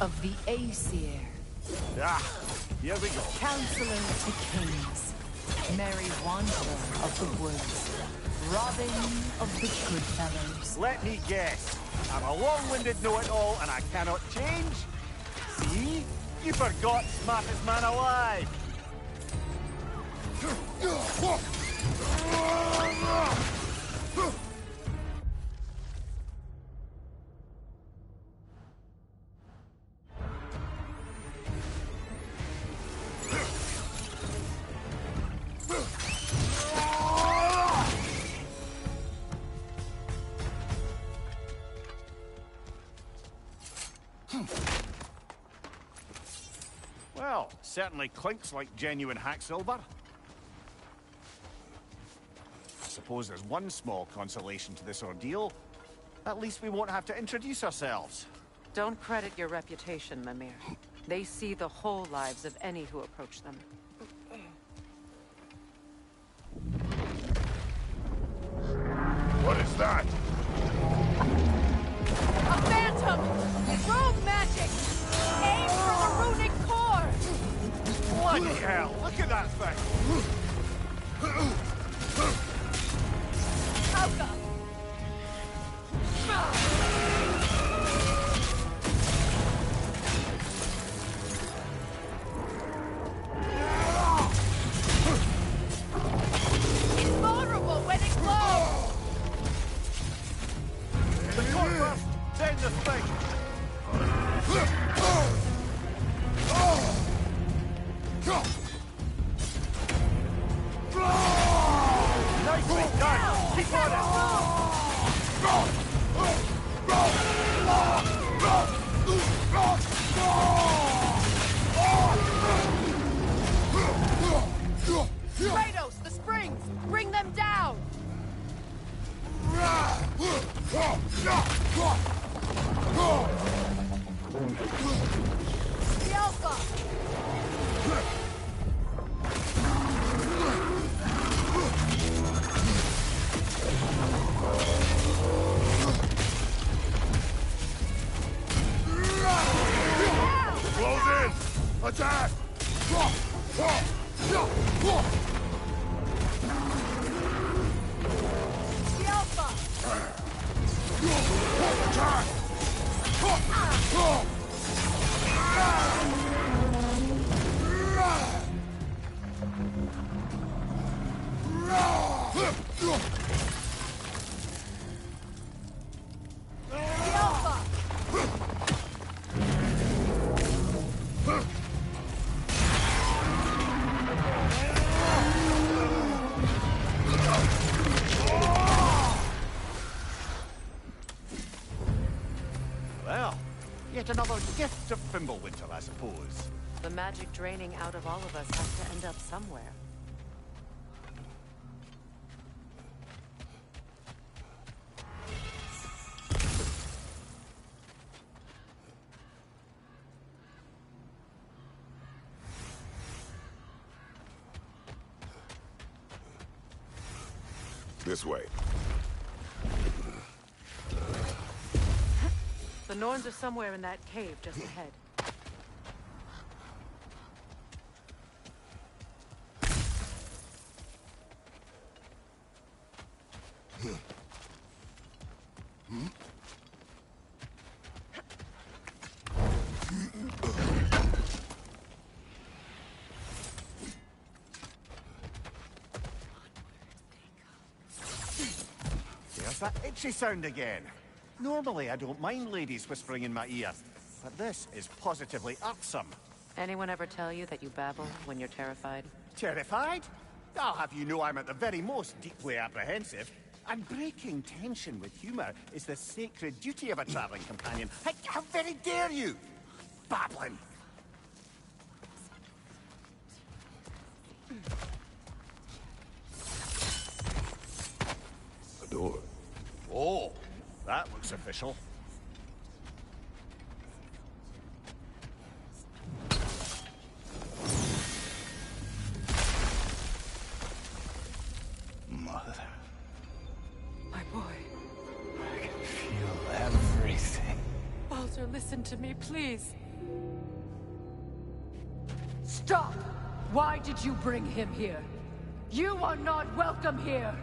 Of the Aesir. Ah, here we go. Counselor to kings. Merry wanderer of the woods. Robin of the good fellows. Let me guess. I'm a long-winded know-it-all and I cannot change? See? You forgot smartest man alive. Well, certainly clinks like genuine hack silver. I suppose there's one small consolation to this ordeal. At least we won't have to introduce ourselves. Don't credit your reputation, Mimir. They see the whole lives of any who approach them. What is that? A phantom! Rogue magic! Aim for the runic core! Bloody hell! Look at that thing! Hauka! It's vulnerable when it glows! The core first! Send the thing! Nicely done! Keep on it! Kratos, the springs! Bring them down! The Alpha! Close in! Attack! The Alpha! Attack! The Alpha! Well, yet another gift of Fimbulwinter, I suppose. The magic draining out of all of us has to end up somewhere. This way. The Norns are somewhere in that cave just ahead. There's that itchy sound again. Normally, I don't mind ladies whispering in my ear, but this is positively irksome. Anyone ever tell you that you babble when you're terrified? Terrified? I'll have you know I'm at the very most deeply apprehensive. And breaking tension with humor is the sacred duty of a traveling companion. How very dare you! Babbling! A door. Oh, that looks official. Mother, My boy. I can feel everything. Baldur, listen to me, please. Stop! Why did you bring him here? You are not welcome here!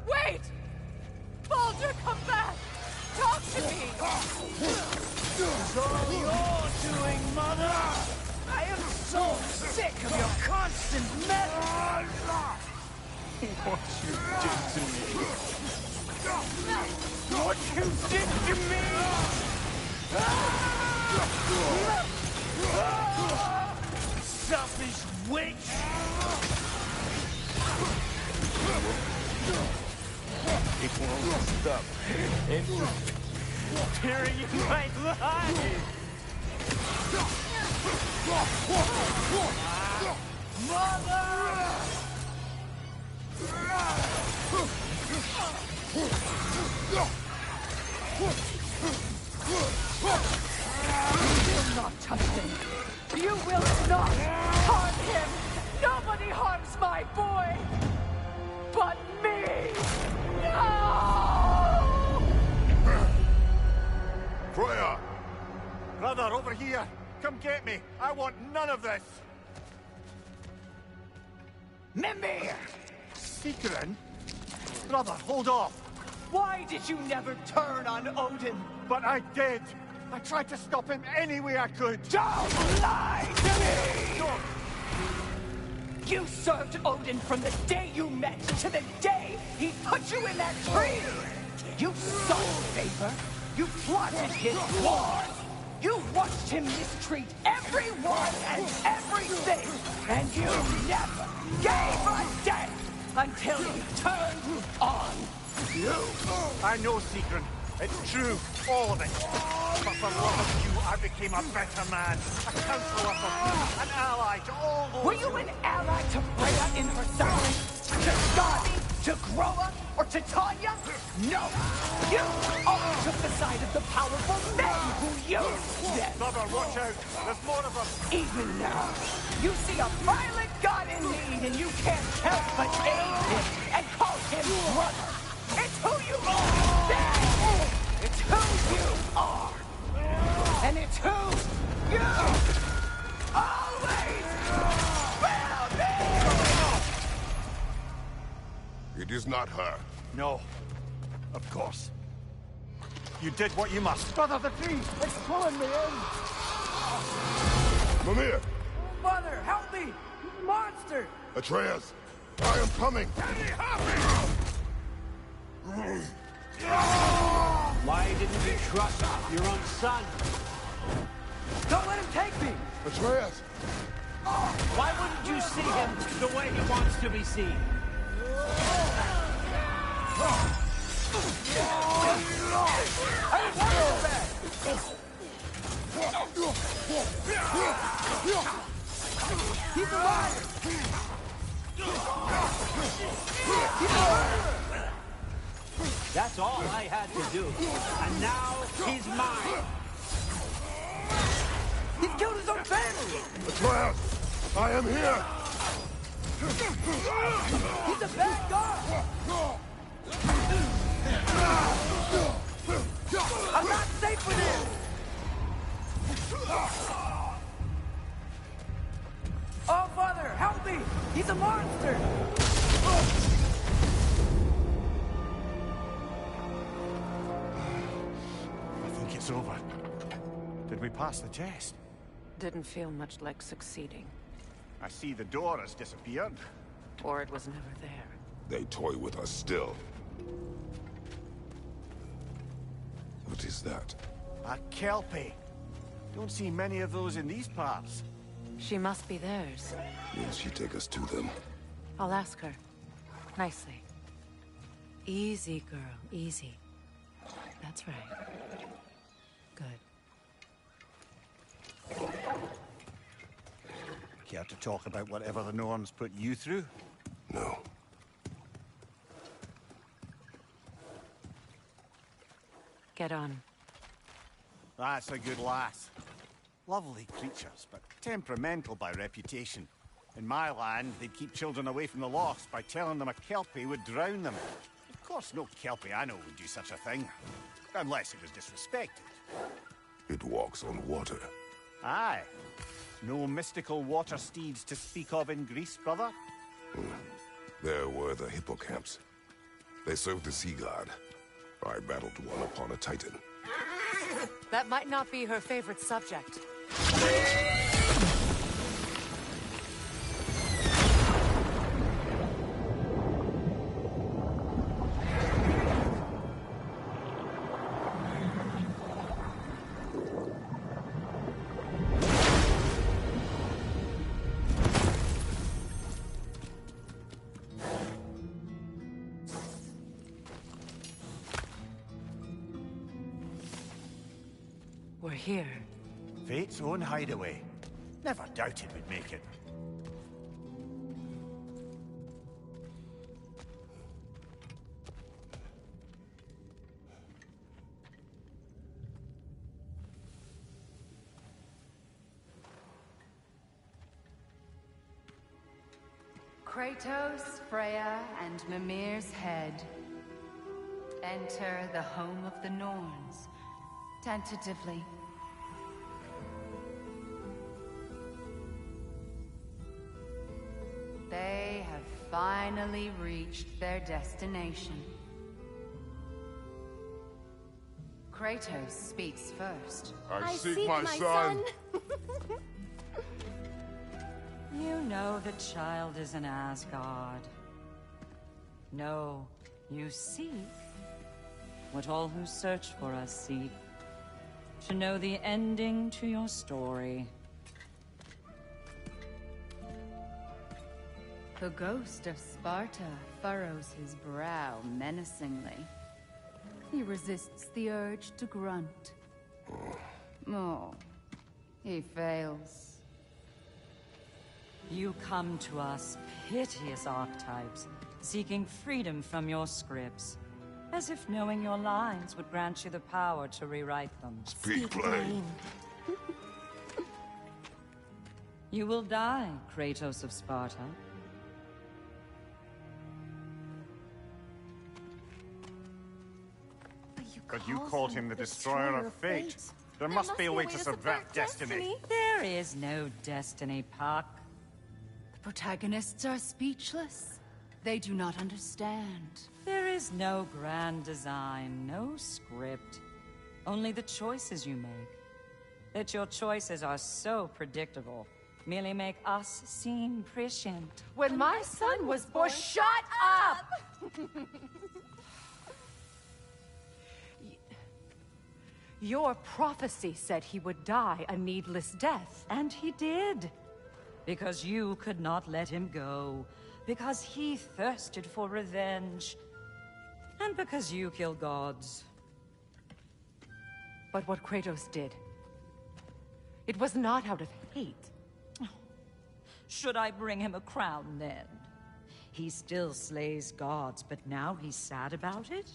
Wait! Baldur, come back! Talk to me! It's all your doing, Mother! I am so sick of your constant meddling! What you did to me. What you did to me! Selfish witch! It won't stop. It's tearing in my life! Mother! You will not touch him! You will not harm him! Nobody harms my boy! But me! No! Freya! Brother, over here! Come get me! I want none of this! Mimir! Secret? Brother, hold off! Why did you never turn on Odin? But I did! I tried to stop him any way I could! Don't lie to me! Don't! You served Odin from the day you met to the day he put you in that tree! You sought favor! You plotted his war! You watched him mistreat everyone and everything! And you never gave a damn until he turned on you! I know, Secret. It's true, all of it. But for love of you, I became a better man. A counselor for you, an ally to all those Were you an ally to Freya in her service? To Skadi? To Groa? Or to Tanya? No! You only took the side of the powerful men who used them! Brother, watch out! There's more of them! Even now, you see a violent god in need and you can't help but aid him and call him brother! It's who you are! It's who you are! And it's who you always will be! It is not her. No. Of course. You did what you must. Brother, the tree! It's pulling me in! Mimir! Mother, help me! Monster! Atreus! I am coming! Why didn't you trust your own son? Don't let him take me! Atreus! Why wouldn't you see him the way he wants to be seen? He's alive! That's all I had to do. And now he's mine. He's killed his own family! Atreus! I am here! He's a bad guy! I'm not safe with him! Oh, Father, help me! He's a monster! I think it's over. Did we pass the test? Didn't feel much like succeeding. I see the door has disappeared. Or it was never there. They toy with us still. What is that? A kelpie. Don't see many of those in these parts. She must be theirs. Will she take us to them? I'll ask her. Nicely. Easy, girl. Easy. That's right. Good. Care to talk about whatever the Norns put you through? No. Get on. That's a good lass. Lovely creatures, but temperamental by reputation. In my land, they'd keep children away from the lost by telling them a kelpie would drown them. Of course, no kelpie I know would do such a thing. Unless it was disrespected. It walks on water. Aye. No mystical water steeds to speak of in Greece, brother? There were the hippocamps. They served the sea god. I battled one upon a titan. That might not be her favorite subject. We're here. Fate's own hideaway. Never doubted we'd make it. Kratos, Freya, and Mimir's head. Enter the home of the Norns. Tentatively. They have finally reached their destination. Kratos speaks first. I seek my son. You know the child is in Asgard. No, you seek what all who search for us seek. To know the ending to your story. The ghost of Sparta furrows his brow menacingly. He resists the urge to grunt. Oh, he fails. You come to us, piteous archetypes, seeking freedom from your scripts. As if knowing your lines would grant you the power to rewrite them. Speak plain. You will die, Kratos of Sparta. But you called him the destroyer of fate. There must be a way to subvert destiny. There is no destiny, Puck. The protagonists are speechless. They do not understand. There is no grand design, no script. Only the choices you make. That your choices are so predictable, merely make us seem prescient. When my son was born, shut up! Your prophecy said he would die a needless death. And he did. Because you could not let him go. Because he thirsted for revenge. And because you kill gods. But what Kratos did, it was not out of hate. Should I bring him a crown then? He still slays gods, but now he's sad about it?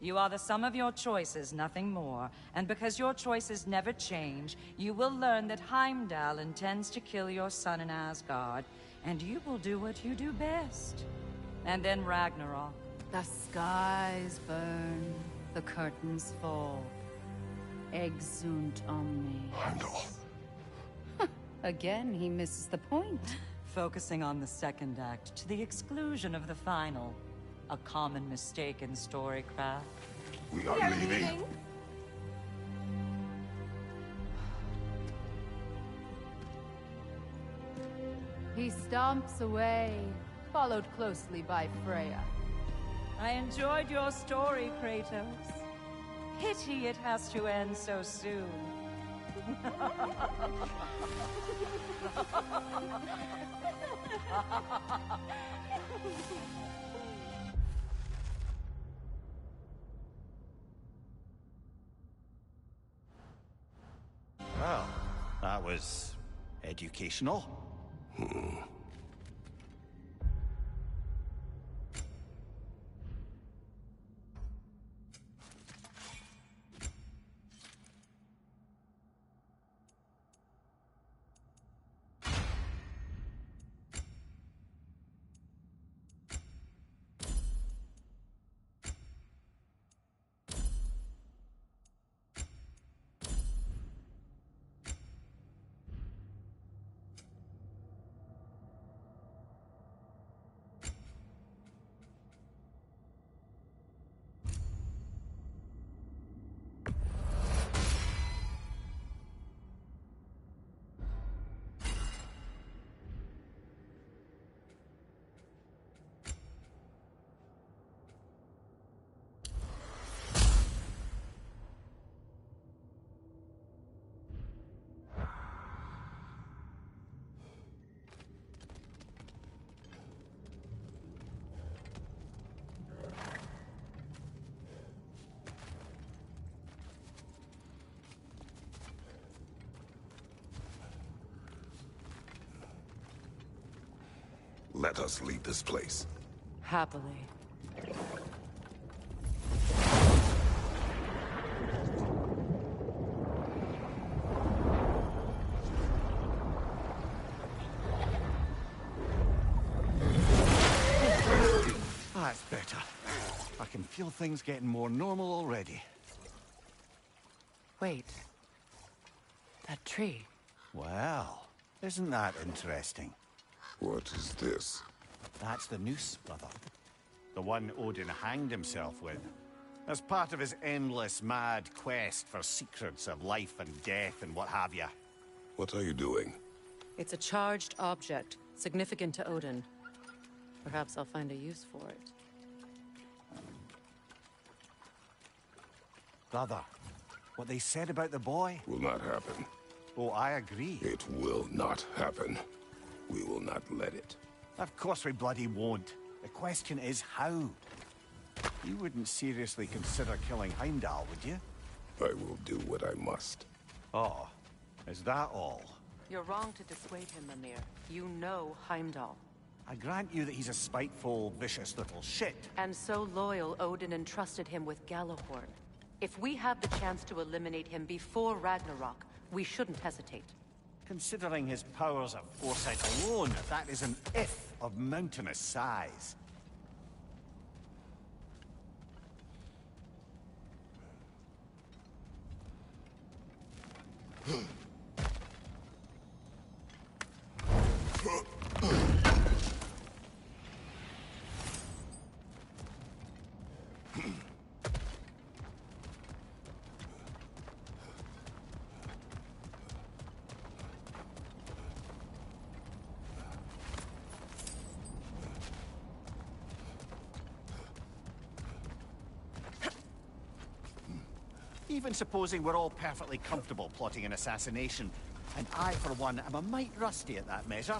You are the sum of your choices, nothing more. And because your choices never change, you will learn that Heimdall intends to kill your son in Asgard, and you will do what you do best. And then Ragnarok. The skies burn, the curtains fall. Exunt omni. Heimdall. Again, he misses the point. Focusing on the second act to the exclusion of the final. A common mistake in storycraft. We are leaving. He stomps away, followed closely by Freya. I enjoyed your story, Kratos. Pity it has to end so soon. Well, that was educational. Let us leave this place. Happily. That's better. I can feel things getting more normal already. Wait. That tree. Well, isn't that interesting? What is this? That's the noose, brother. The one Odin hanged himself with. As part of his endless, mad quest for secrets of life and death and what have you. What are you doing? It's a charged object, significant to Odin. Perhaps I'll find a use for it. Brother, what they said about the boy? Will not happen. Oh, I agree. It will not happen. We will not let it. Of course we bloody won't. The question is how. You wouldn't seriously consider killing Heimdall, would you? I will do what I must. Oh, is that all? You're wrong to dissuade him, Mimir. You know Heimdall. I grant you that he's a spiteful, vicious little shit. And so loyal, Odin entrusted him with Gjallarhorn. If we have the chance to eliminate him before Ragnarok, we shouldn't hesitate. Considering his powers of foresight alone, that is an if of mountainous size. Even supposing we're all perfectly comfortable plotting an assassination, and I, for one, am a mite rusty at that measure,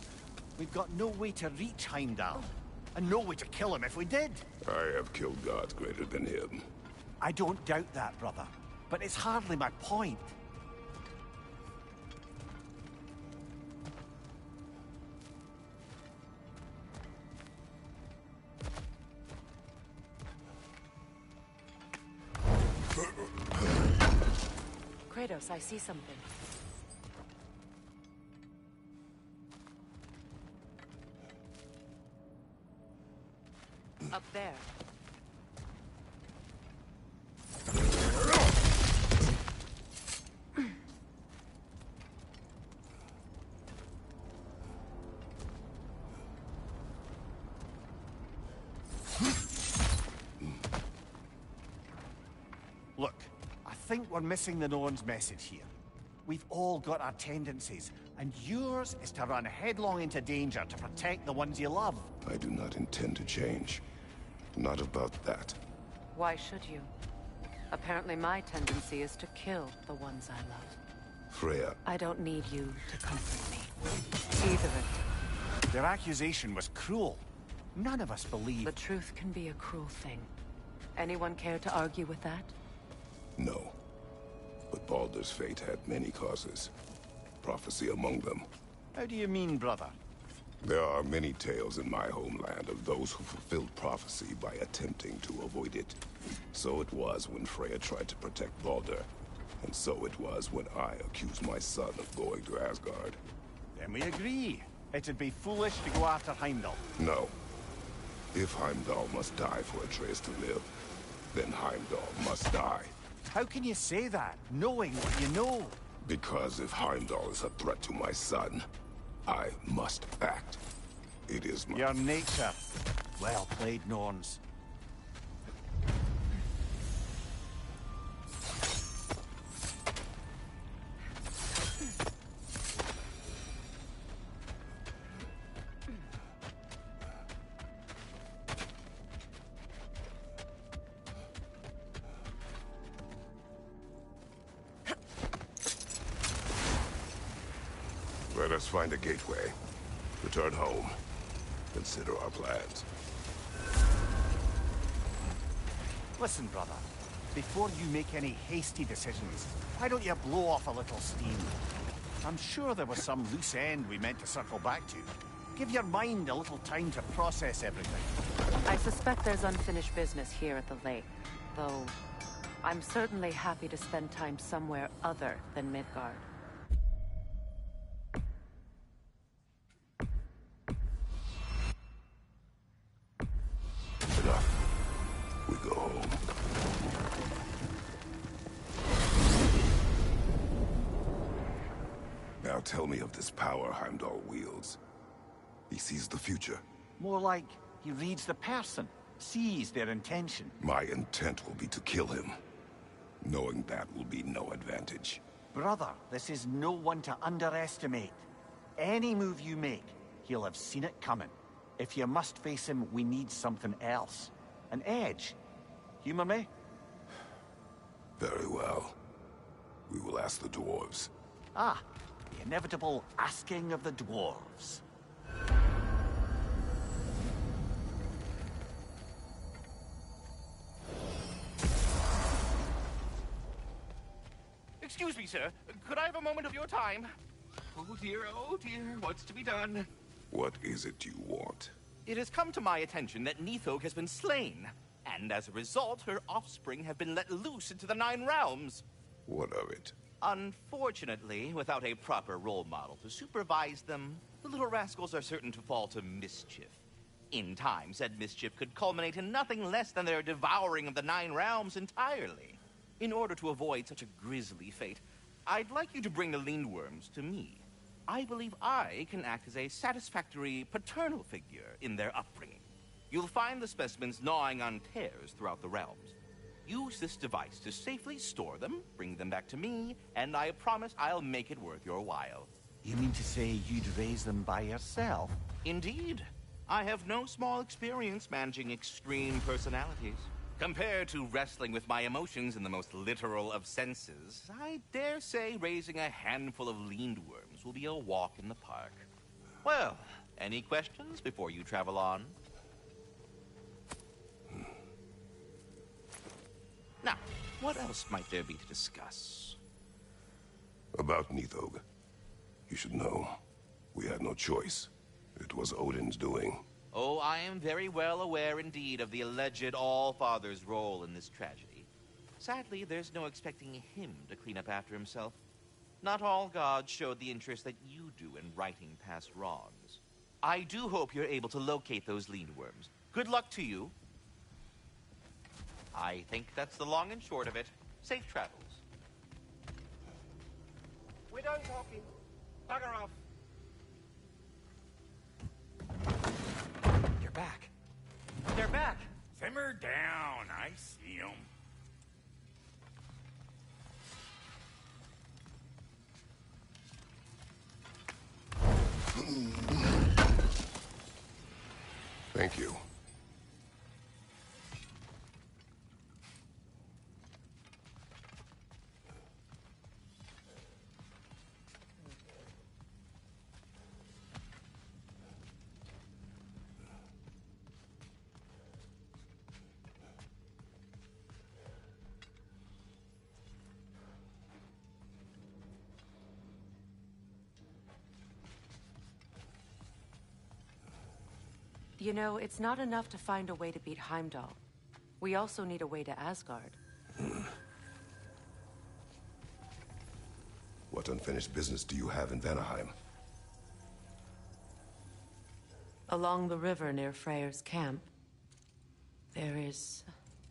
we've got no way to reach Heimdall, and no way to kill him if we did. I have killed gods greater than him. I don't doubt that, brother, but it's hardly my point. Kratos, I see something. Up there. Look, I think we're missing the Norn's message here. We've all got our tendencies, and yours is to run headlong into danger to protect the ones you love. I do not intend to change. Not about that. Why should you? Apparently my tendency is to kill the ones I love. Freya, I don't need you to comfort me. Either of you. Their accusation was cruel. None of us believe... The truth can be a cruel thing. Anyone care to argue with that? no. But Baldur's fate had many causes. Prophecy among them. How do you mean, brother? There are many tales in my homeland of those who fulfilled prophecy by attempting to avoid it. So it was when Freya tried to protect Baldur. And so it was when I accused my son of going to Asgard. Then we agree. It'd be foolish to go after Heimdall. No. If Heimdall must die for Atreus to live, then Heimdall must die. How can you say that, knowing what you know? Because if Heimdall is a threat to my son, I must act. It is my... Your nature. Well played, Norns. Let us find a gateway. Return home. Consider our plans. Listen, brother. Before you make any hasty decisions, why don't you blow off a little steam? I'm sure there was some loose end we meant to circle back to. Give your mind a little time to process everything. I suspect there's unfinished business here at the lake, though I'm certainly happy to spend time somewhere other than Midgard. Enough. We go home. Now tell me of this power Heimdall wields. He sees the future. More like he reads the person, sees their intention. My intent will be to kill him. Knowing that will be no advantage. Brother, this is no one to underestimate. Any move you make, he'll have seen it coming. If you must face him, we need something else. An edge. Humor me? Very well. We will ask the dwarves. Ah, the inevitable asking of the dwarves. Excuse me, sir. Could I have a moment of your time? Oh dear, what's to be done? What is it you want? It has come to my attention that Nithog has been slain, and as a result, her offspring have been let loose into the Nine Realms. What of it? Unfortunately, without a proper role model to supervise them, the little rascals are certain to fall to mischief. In time, said mischief could culminate in nothing less than their devouring of the Nine Realms entirely. In order to avoid such a grisly fate, I'd like you to bring the Lindworms to me. I believe I can act as a satisfactory paternal figure in their upbringing. You'll find the specimens gnawing on tears throughout the realms. Use this device to safely store them, bring them back to me, and I promise I'll make it worth your while. You mean to say you'd raise them by yourself? Indeed. I have no small experience managing extreme personalities. Compared to wrestling with my emotions in the most literal of senses, I dare say raising a handful of Lindworms will be a walk in the park. Well, any questions before you travel on? Now, what else might there be to discuss? About Nithog. You should know. We had no choice. It was Odin's doing. Oh, I am very well aware indeed of the alleged All-Father's role in this tragedy. Sadly, there's no expecting him to clean up after himself. Not all gods showed the interest that you do in righting past wrongs. I do hope you're able to locate those Lindworms. Good luck to you. I think that's the long and short of it. Safe travels. We're done talking. Bugger off. You're back. They're back. Simmer down. I see 'em. Thank you. You know, it's not enough to find a way to beat Heimdall. We also need a way to Asgard. What unfinished business do you have in Vanaheim? Along the river near Freyr's camp, there is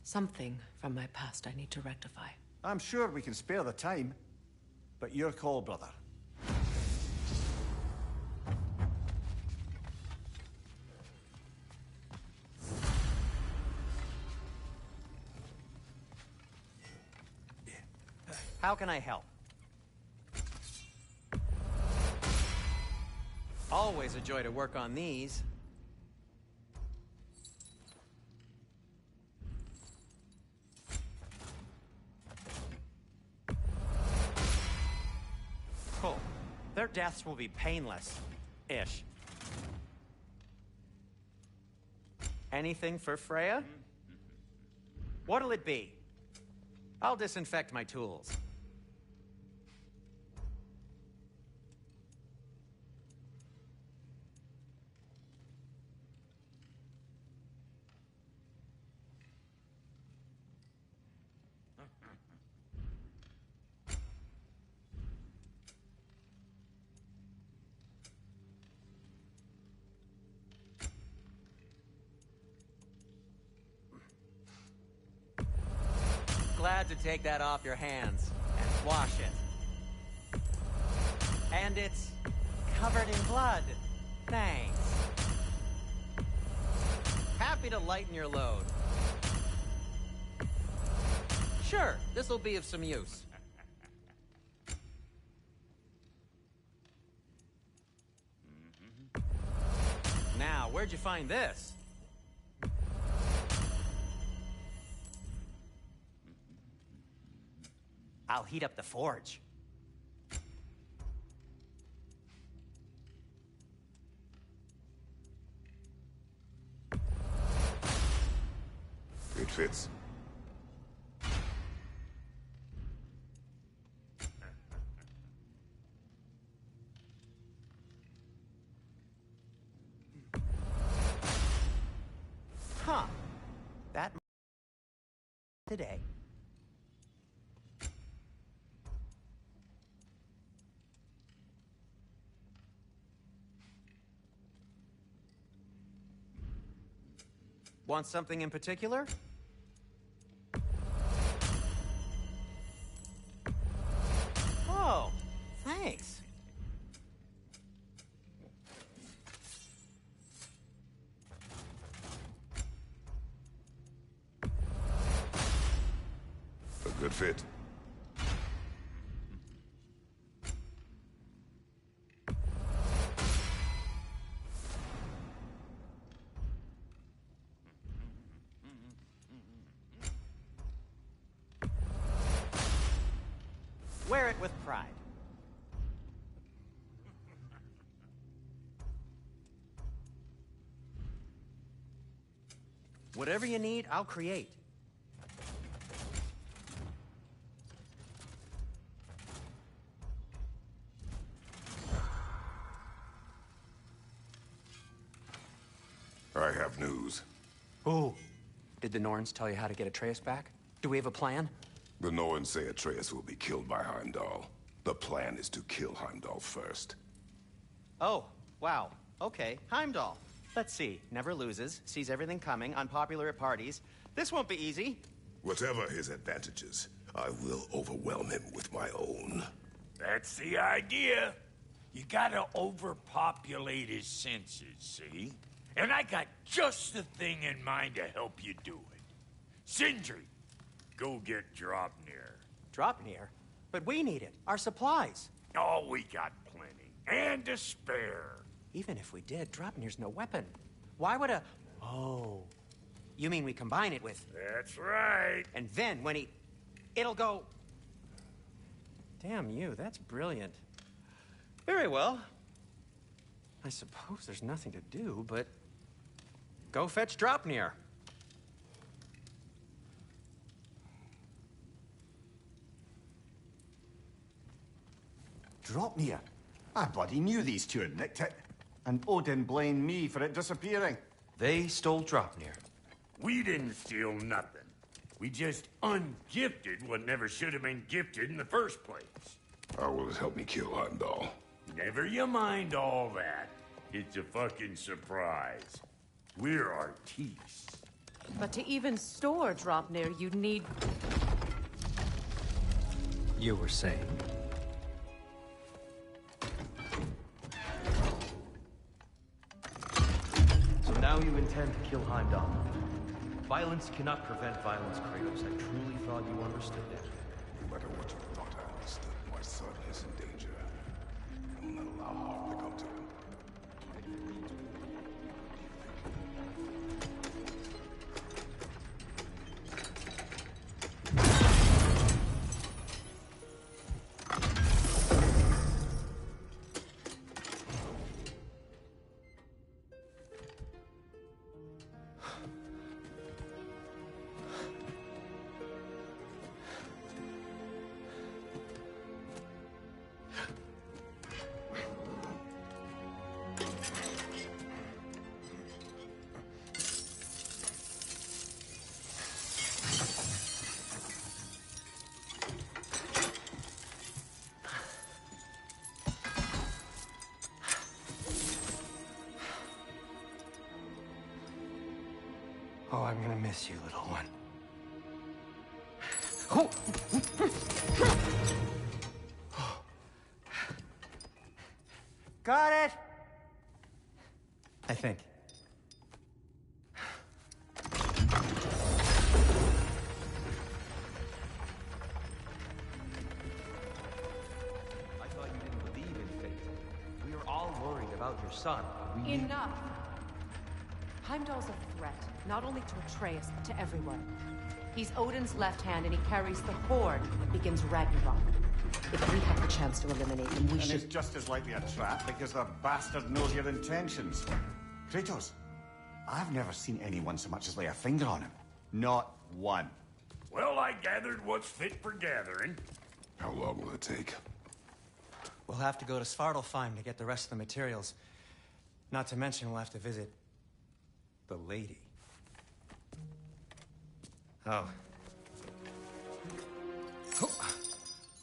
something from my past I need to rectify. I'm sure we can spare the time. But your call, brother. How can I help? Always a joy to work on these. Cool. Their deaths will be painless-ish. Anything for Freya? What'll it be? I'll disinfect my tools. Glad to take that off your hands and wash it. And it's covered in blood. Thanks. Happy to lighten your load. Sure, this'll be of some use. Now, where'd you find this? I'll heat up the forge. It fits. Huh. That today. Want something in particular? Oh, thanks. A good fit. Wear it with pride. Whatever you need, I'll create. I have news. Ooh. Did the Norns tell you how to get Atreus back? Do we have a plan? The Norns say Atreus will be killed by Heimdall. The plan is to kill Heimdall first. Oh, wow. Okay, Heimdall. Let's see. Never loses, sees everything coming, unpopular at parties. This won't be easy. Whatever his advantages, I will overwhelm him with my own. That's the idea. You gotta overpopulate his senses, see? And I got just the thing in mind to help you do it. Sindri, go get Draupnir. Draupnir? But we need it. Our supplies. Oh, we got plenty. And to spare. Even if we did, Draupnir's no weapon. Why would a... Oh. You mean we combine it with... That's right. And then when he... It'll go... Damn you, that's brilliant. Very well. I suppose there's nothing to do, but... Go fetch Draupnir. Draupnir? I bloody knew these two had nicked it. And Odin blamed me for it disappearing. They stole Dropnir. We didn't steal nothing. We just ungifted what never should have been gifted in the first place. How will it help me kill Heimdall? Never you mind all that. It's a fucking surprise. We're artistes. But to even store Dropnir, you'd need... You were saying? So now you intend to kill Heimdall. Violence cannot prevent violence, Kratos. I truly thought you understood that. No matter what you thought I understood, my son is in danger. I will not allow harm to come to him. Oh, I'm gonna miss you, little one. Got it! I think. I thought you didn't believe in fate. We are all worried about your son. Enough! Heimdall's a threat, not only to Atreus, but to everyone. He's Odin's left hand, and he carries the horde that begins Ragnarok. If we have the chance to eliminate him, we should... And it's just as likely a trap because the bastard knows your intentions. Kratos, I've never seen anyone so much as lay a finger on him. Not one. Well, I gathered what's fit for gathering. How long will it take? We'll have to go to Svartalfheim to get the rest of the materials. Not to mention we'll have to visit the lady. Oh.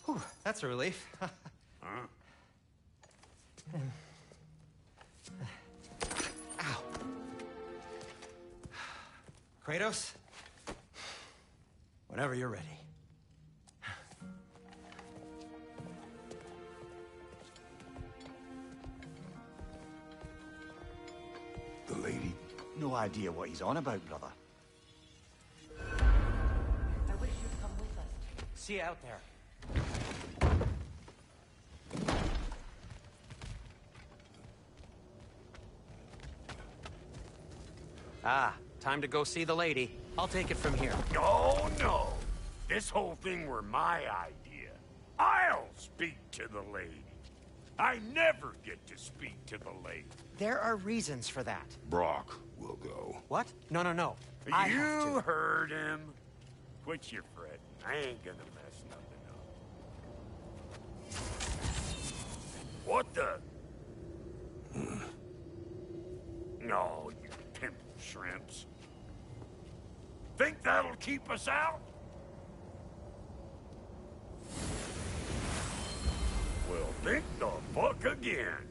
Whew, that's a relief. Huh? Ow. Kratos? Whenever you're ready. The lady? No idea what he's on about, brother. I wish you'd come with us. See you out there. Ah, time to go see the lady. I'll take it from here. No, no. This whole thing were my idea. I'll speak to the lady. I never get to speak to the lady. There are reasons for that. Brock will go. What? No, no, no. I have You to. heard him. Quit your fretting. I ain't gonna mess nothing up. What the? No, you pimp shrimps. Think that'll keep us out? Well, think the fuck again.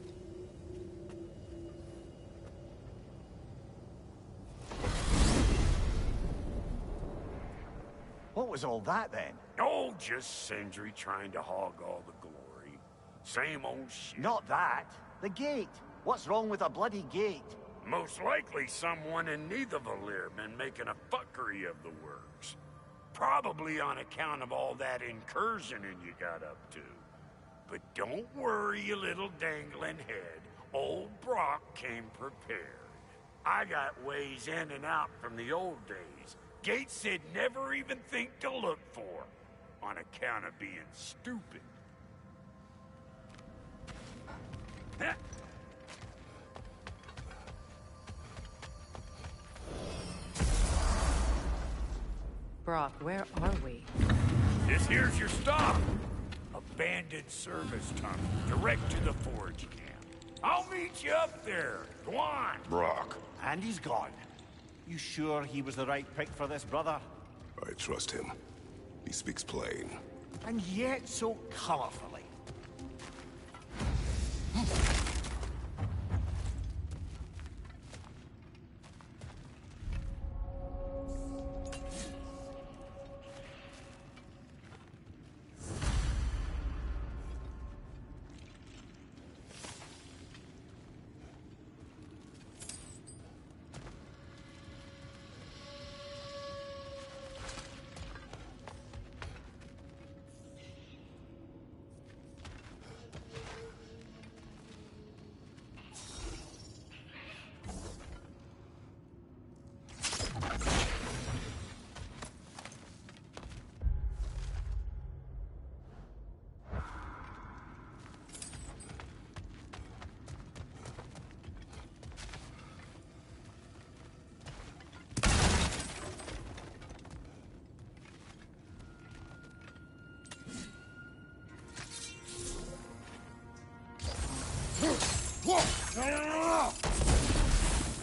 What was all that, then? Oh, just Sindri trying to hog all the glory. Same old shit. Not that. The gate. What's wrong with a bloody gate? Most likely someone in Nidavellir been making a fuckery of the works. Probably on account of all that incursioning you got up to. But don't worry, you little dangling head. Old Brock came prepared. I got ways in and out from the old days. Gates said never even think to look for, on account of being stupid. Brock, where are we? This here's your stop. Abandoned service tunnel, direct to the forge camp. I'll meet you up there. Go on. Brock, And he's gone. You sure he was the right pick for this, brother? I trust him. He speaks plain. And yet so colorfully.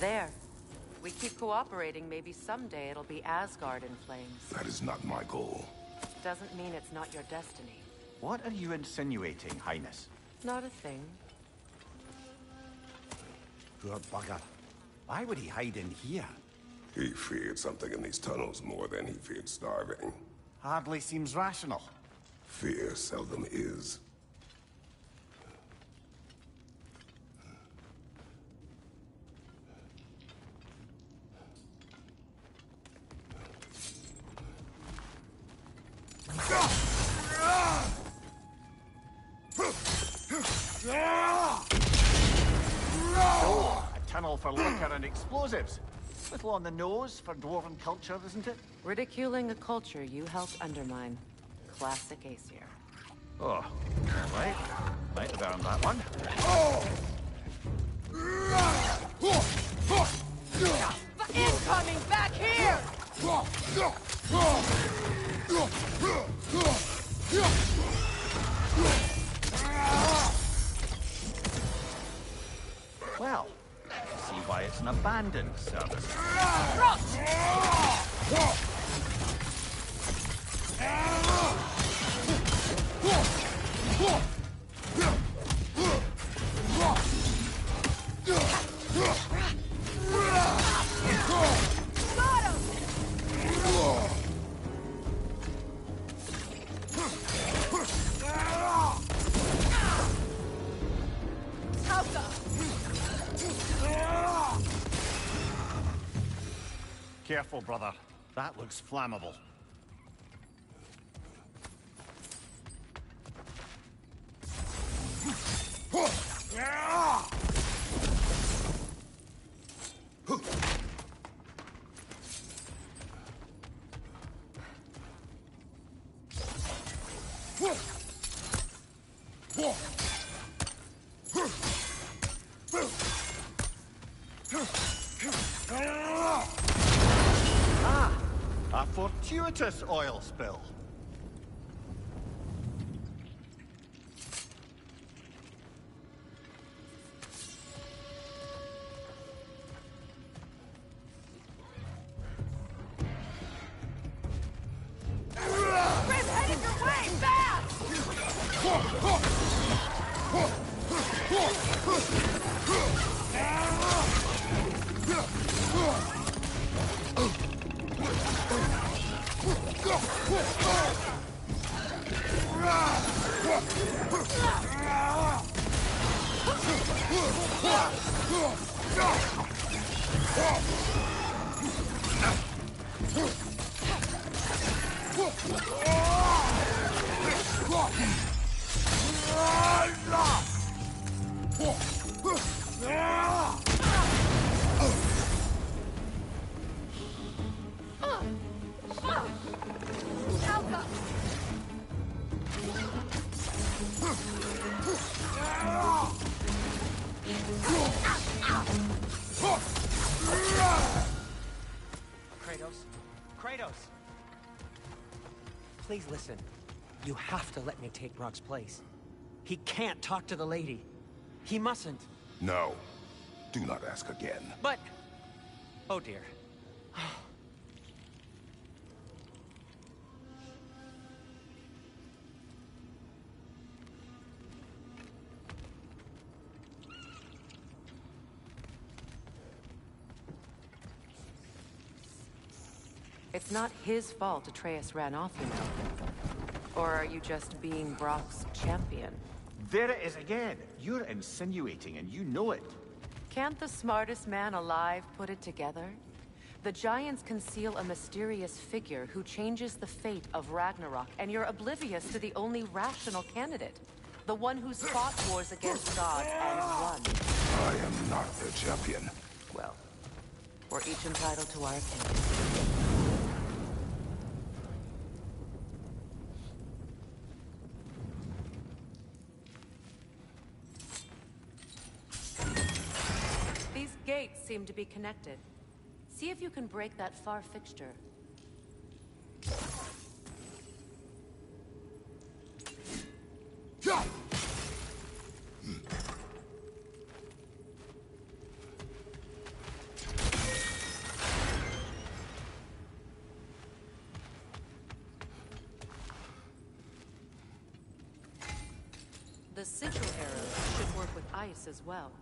There. We keep cooperating, maybe someday it'll be Asgard in flames. That is not my goal. Doesn't mean it's not your destiny. What are you insinuating, Highness? Not a thing. Poor bugger. Why would he hide in here? He feared something in these tunnels more than he feared starving. Hardly seems rational. Fear seldom is. A tunnel for liquor and explosives. Little on the nose for dwarven culture, isn't it? Ridiculing a culture you helped undermine. Classic Aesir. Oh, right. Might have earned that one. Incoming back here! Well, see why it's an abandoned service. Careful, brother. That looks flammable. A fortuitous oil spill. Grim, headed your way! Fast! Kratos! Please listen. You have to let me take Brock's place. He can't talk to the lady. He mustn't. No. Do not ask again. But... Oh dear. It's not his fault Atreus ran off, you know. Or are you just being Brock's champion? There it is again. You're insinuating, and you know it. Can't the smartest man alive put it together? The Giants conceal a mysterious figure who changes the fate of Ragnarok, and you're oblivious to the only rational candidate. The one who's fought wars against gods and won. I am not their champion. Well, we're each entitled to our opinion. These gates seem to be connected. See if you can break that far fixture. The sigil arrows should work with ice as well.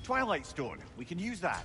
Twilight Stone. We can use that.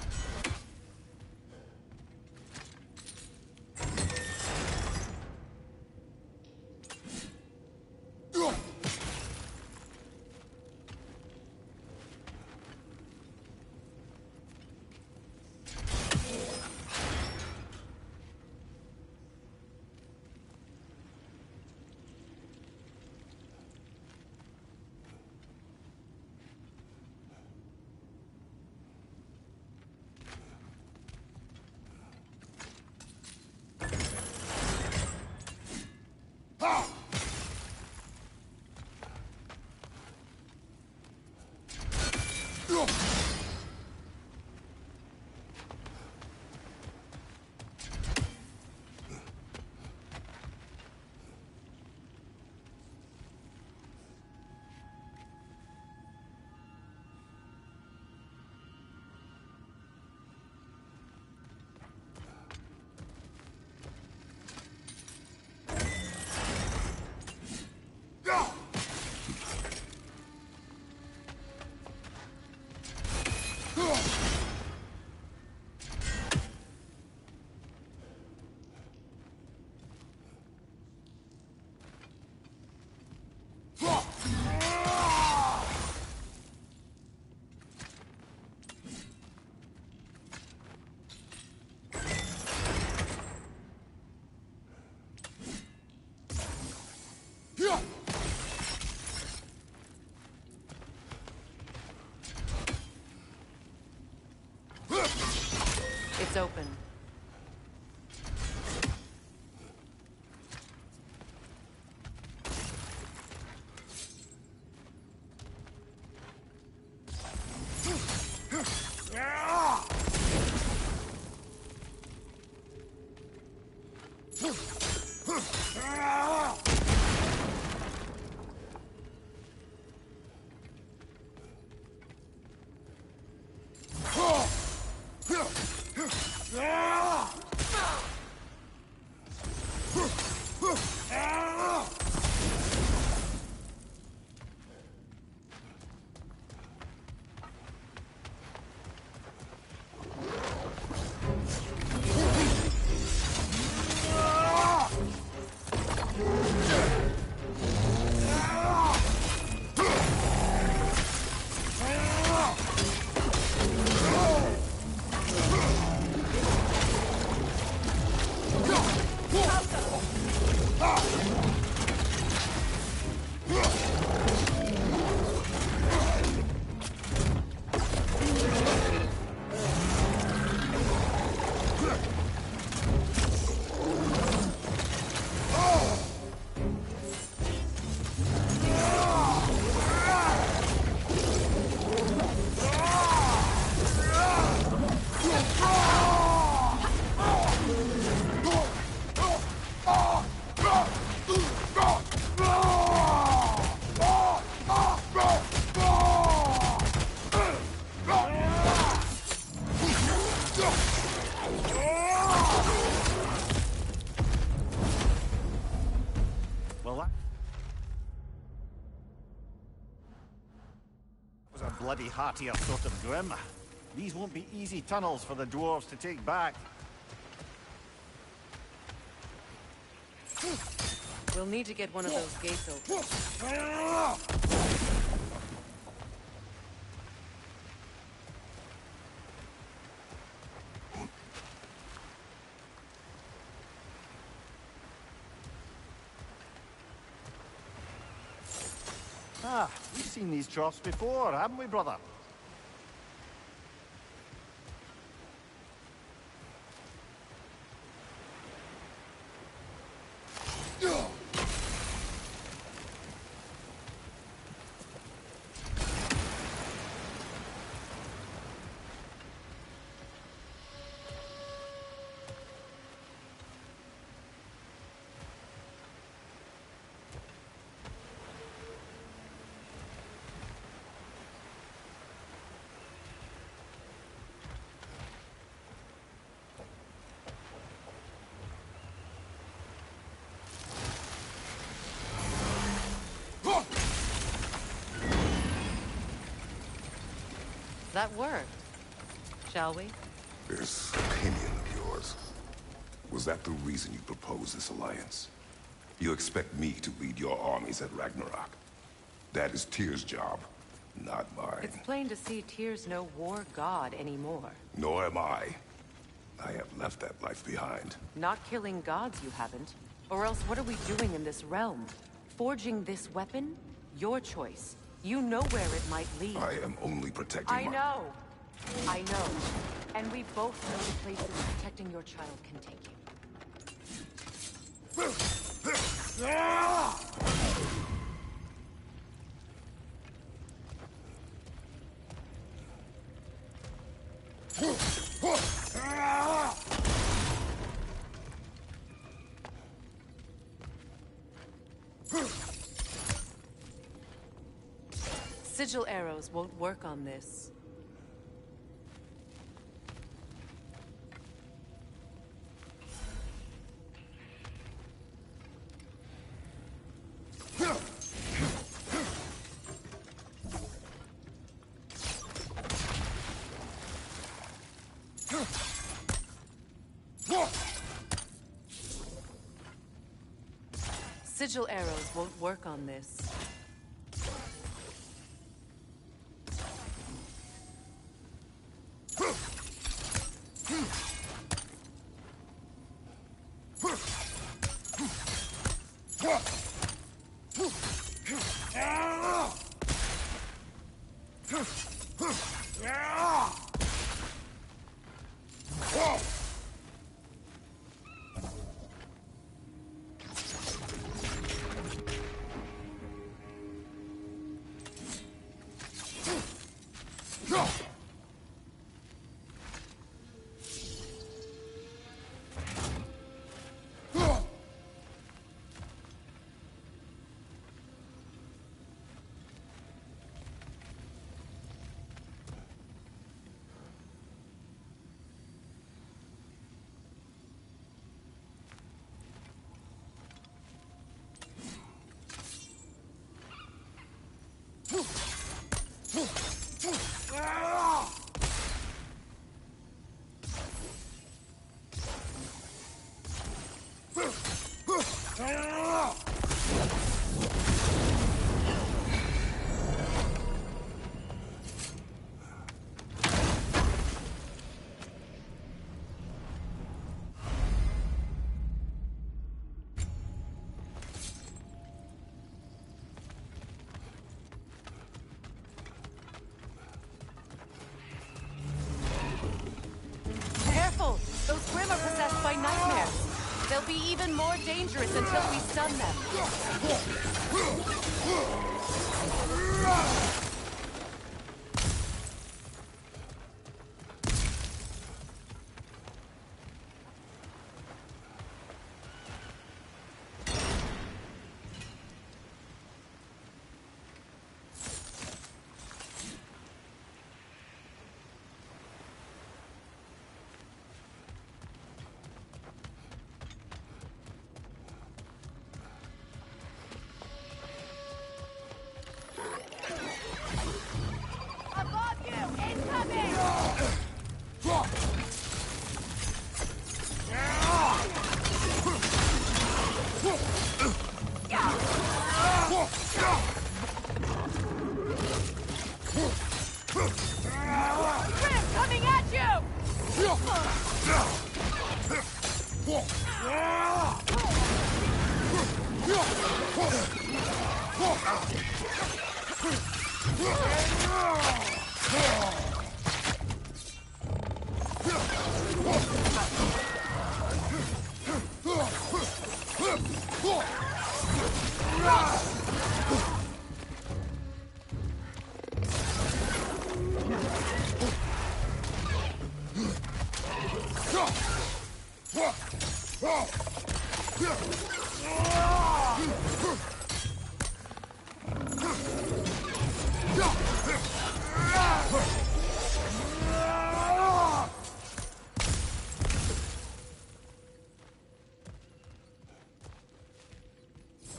It's open. Well, that was a bloody heartier sort of grim. These won't be easy tunnels for the dwarves to take back. We'll need to get one of those gates open. Ah, we've seen these troughs before, haven't we, brother? That worked. Shall we? This opinion of yours, was that the reason you proposed this alliance? You expect me to lead your armies at Ragnarok? That is Tyr's job, not mine. It's plain to see Tyr's no war god anymore. Nor am I. I have left that life behind. Not killing gods, you haven't. Or else what are we doing in this realm? Forging this weapon? Your choice. You know where it might lead. I am only protecting I know. And we both know the places protecting your child can take you. Sigil arrows won't work on this. Sigil arrows won't work on this. Careful! Those Grim are possessed by nightmares. They'll be even more dangerous until we stun them.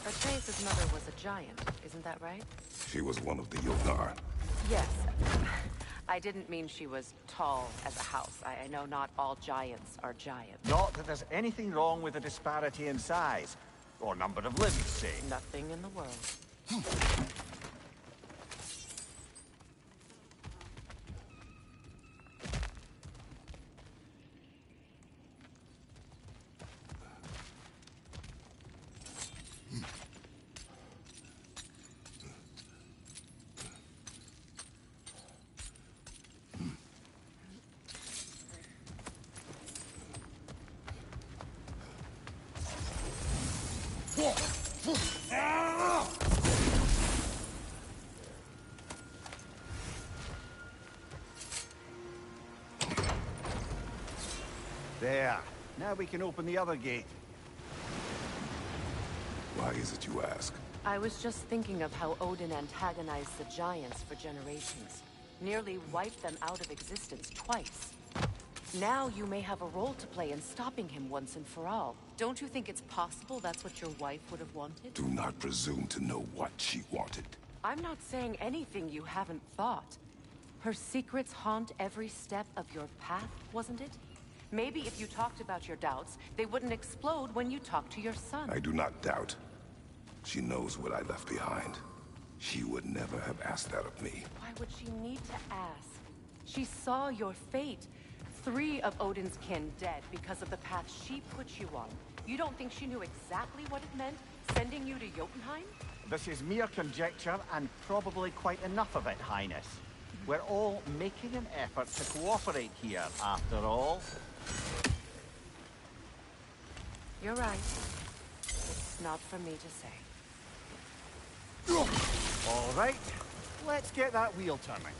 Atreus' mother was a giant, isn't that right? She was one of the Yonar. Yes. I didn't mean she was tall as a house. I know not all giants are giants. Not that there's anything wrong with the disparity in size, or number of limbs, say. Nothing in the world. There. Now we can open the other gate. Why is it you ask? I was just thinking of how Odin antagonized the giants for generations. Nearly wiped them out of existence twice. Now you may have a role to play in stopping him once and for all. Don't you think it's possible that's what your wife would have wanted? Do not presume to know what she wanted. I'm not saying anything you haven't thought. Her secrets haunt every step of your path, wasn't it? Maybe if you talked about your doubts, they wouldn't explode when you talked to your son. I do not doubt. She knows what I left behind. She would never have asked that of me. Why would she need to ask? She saw your fate. 3 of Odin's kin dead because of the path she put you on. You don't think she knew exactly what it meant, sending you to Jotunheim? This is mere conjecture, and probably quite enough of it, Highness. We're all making an effort to cooperate here, after all. You're right. It's not for me to say. All right, let's get that wheel turning.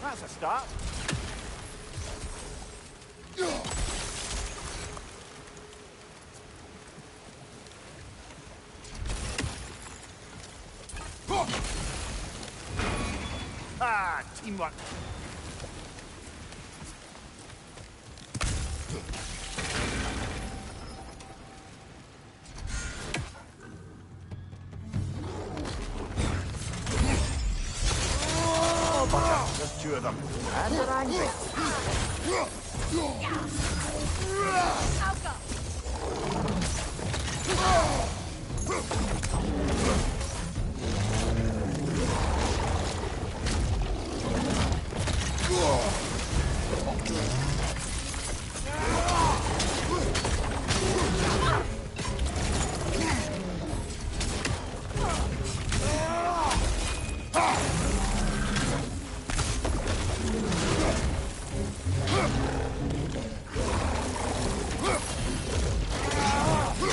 That's a start. Ah, teamwork. There's two of them. And they're angry. I'll go.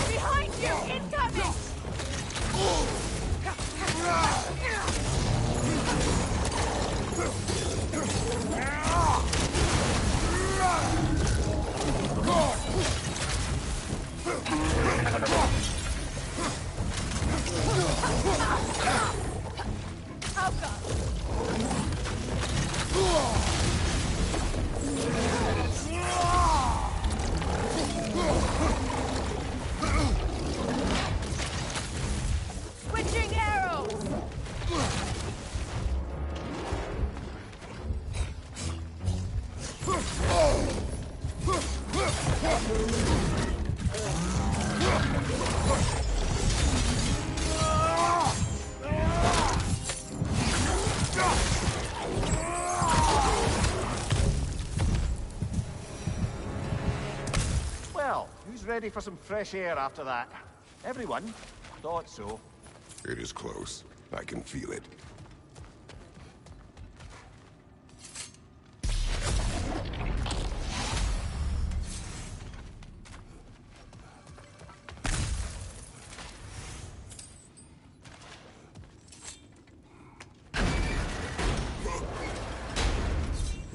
Behind you! Incoming! I'll go. Switching arrows! Well, who's ready for some fresh air after that? Everyone? Thought so. It is close. I can feel it.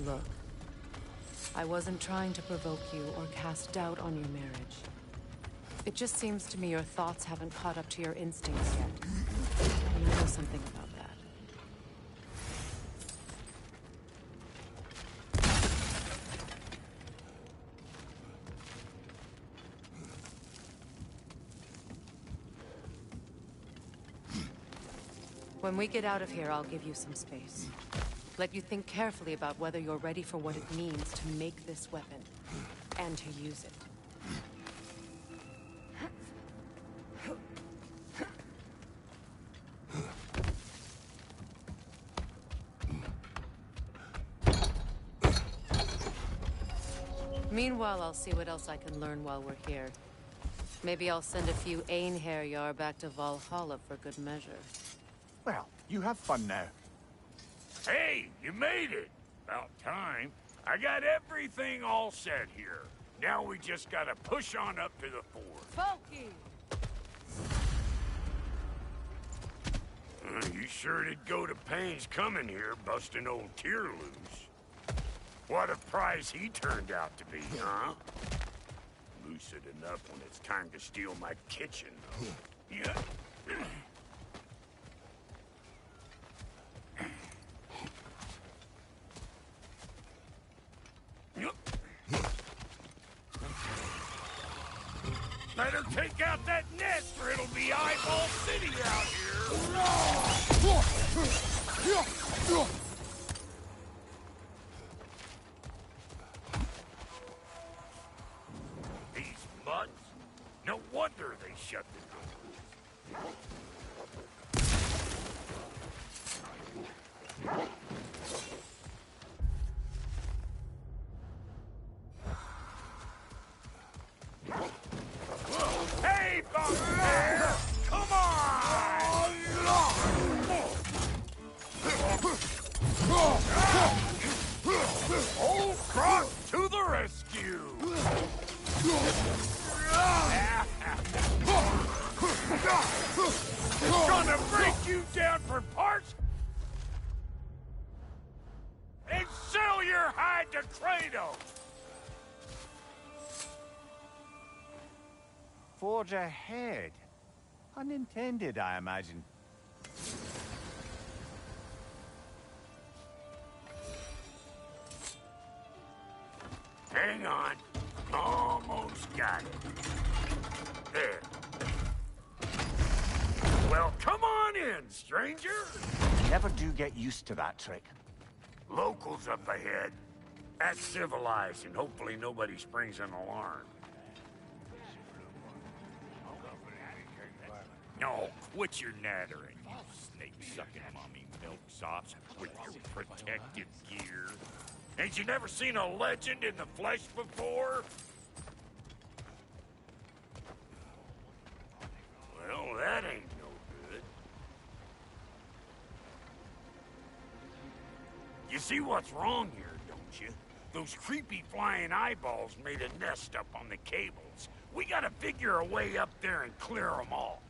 Look, I wasn't trying to provoke you or cast doubt on your marriage. It just seems to me your thoughts haven't caught up to your instincts yet. And I know something about that. When we get out of here, I'll give you some space. Let you think carefully about whether you're ready for what it means to make this weapon, and to use it. Meanwhile, I'll see what else I can learn while we're here. Maybe I'll send a few Einherjar back to Valhalla for good measure. Well, you have fun now. Hey, you made it! About time. I got everything all set here. Now we just gotta push on up to the fort. Folky! You sure did go to pains coming here, busting old Tyr loose. What a prize he turned out to be, huh? Lucid enough when it's time to steal my kitchen, though. Yeah. Better take out that nest or it'll be Eyeball City out here. sluts. No wonder they shut the door. Hey, Buster! Come on! Old Croc to the rescue! Gonna break you down for parts and sell your hide to Kratos! Forge ahead. Unintended, I imagine. Hang on. Almost got it. There. Well, come on in, stranger. Never do get used to that trick. Locals up ahead. Act civilized, and hopefully nobody springs an alarm. No, quit your nattering, you snake-sucking mommy milksops with your protective gear. Ain't you never seen a legend in the flesh before? Well, that ain't no good. You see what's wrong here, don't you? Those creepy flying eyeballs made a nest up on the cables. We gotta figure a way up there and clear them all.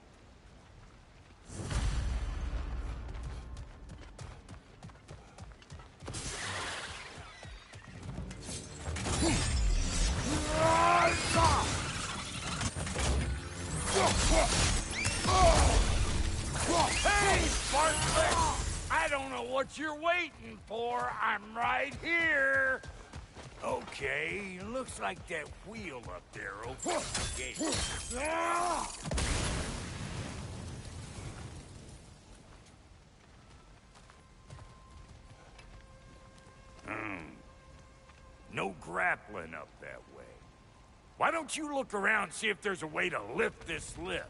Hey, Sparklet! I don't know what you're waiting for. I'm right here. Okay, looks like that wheel up there opens the gate. No grappling up that way. Why don't you look around and see if there's a way to lift this lift?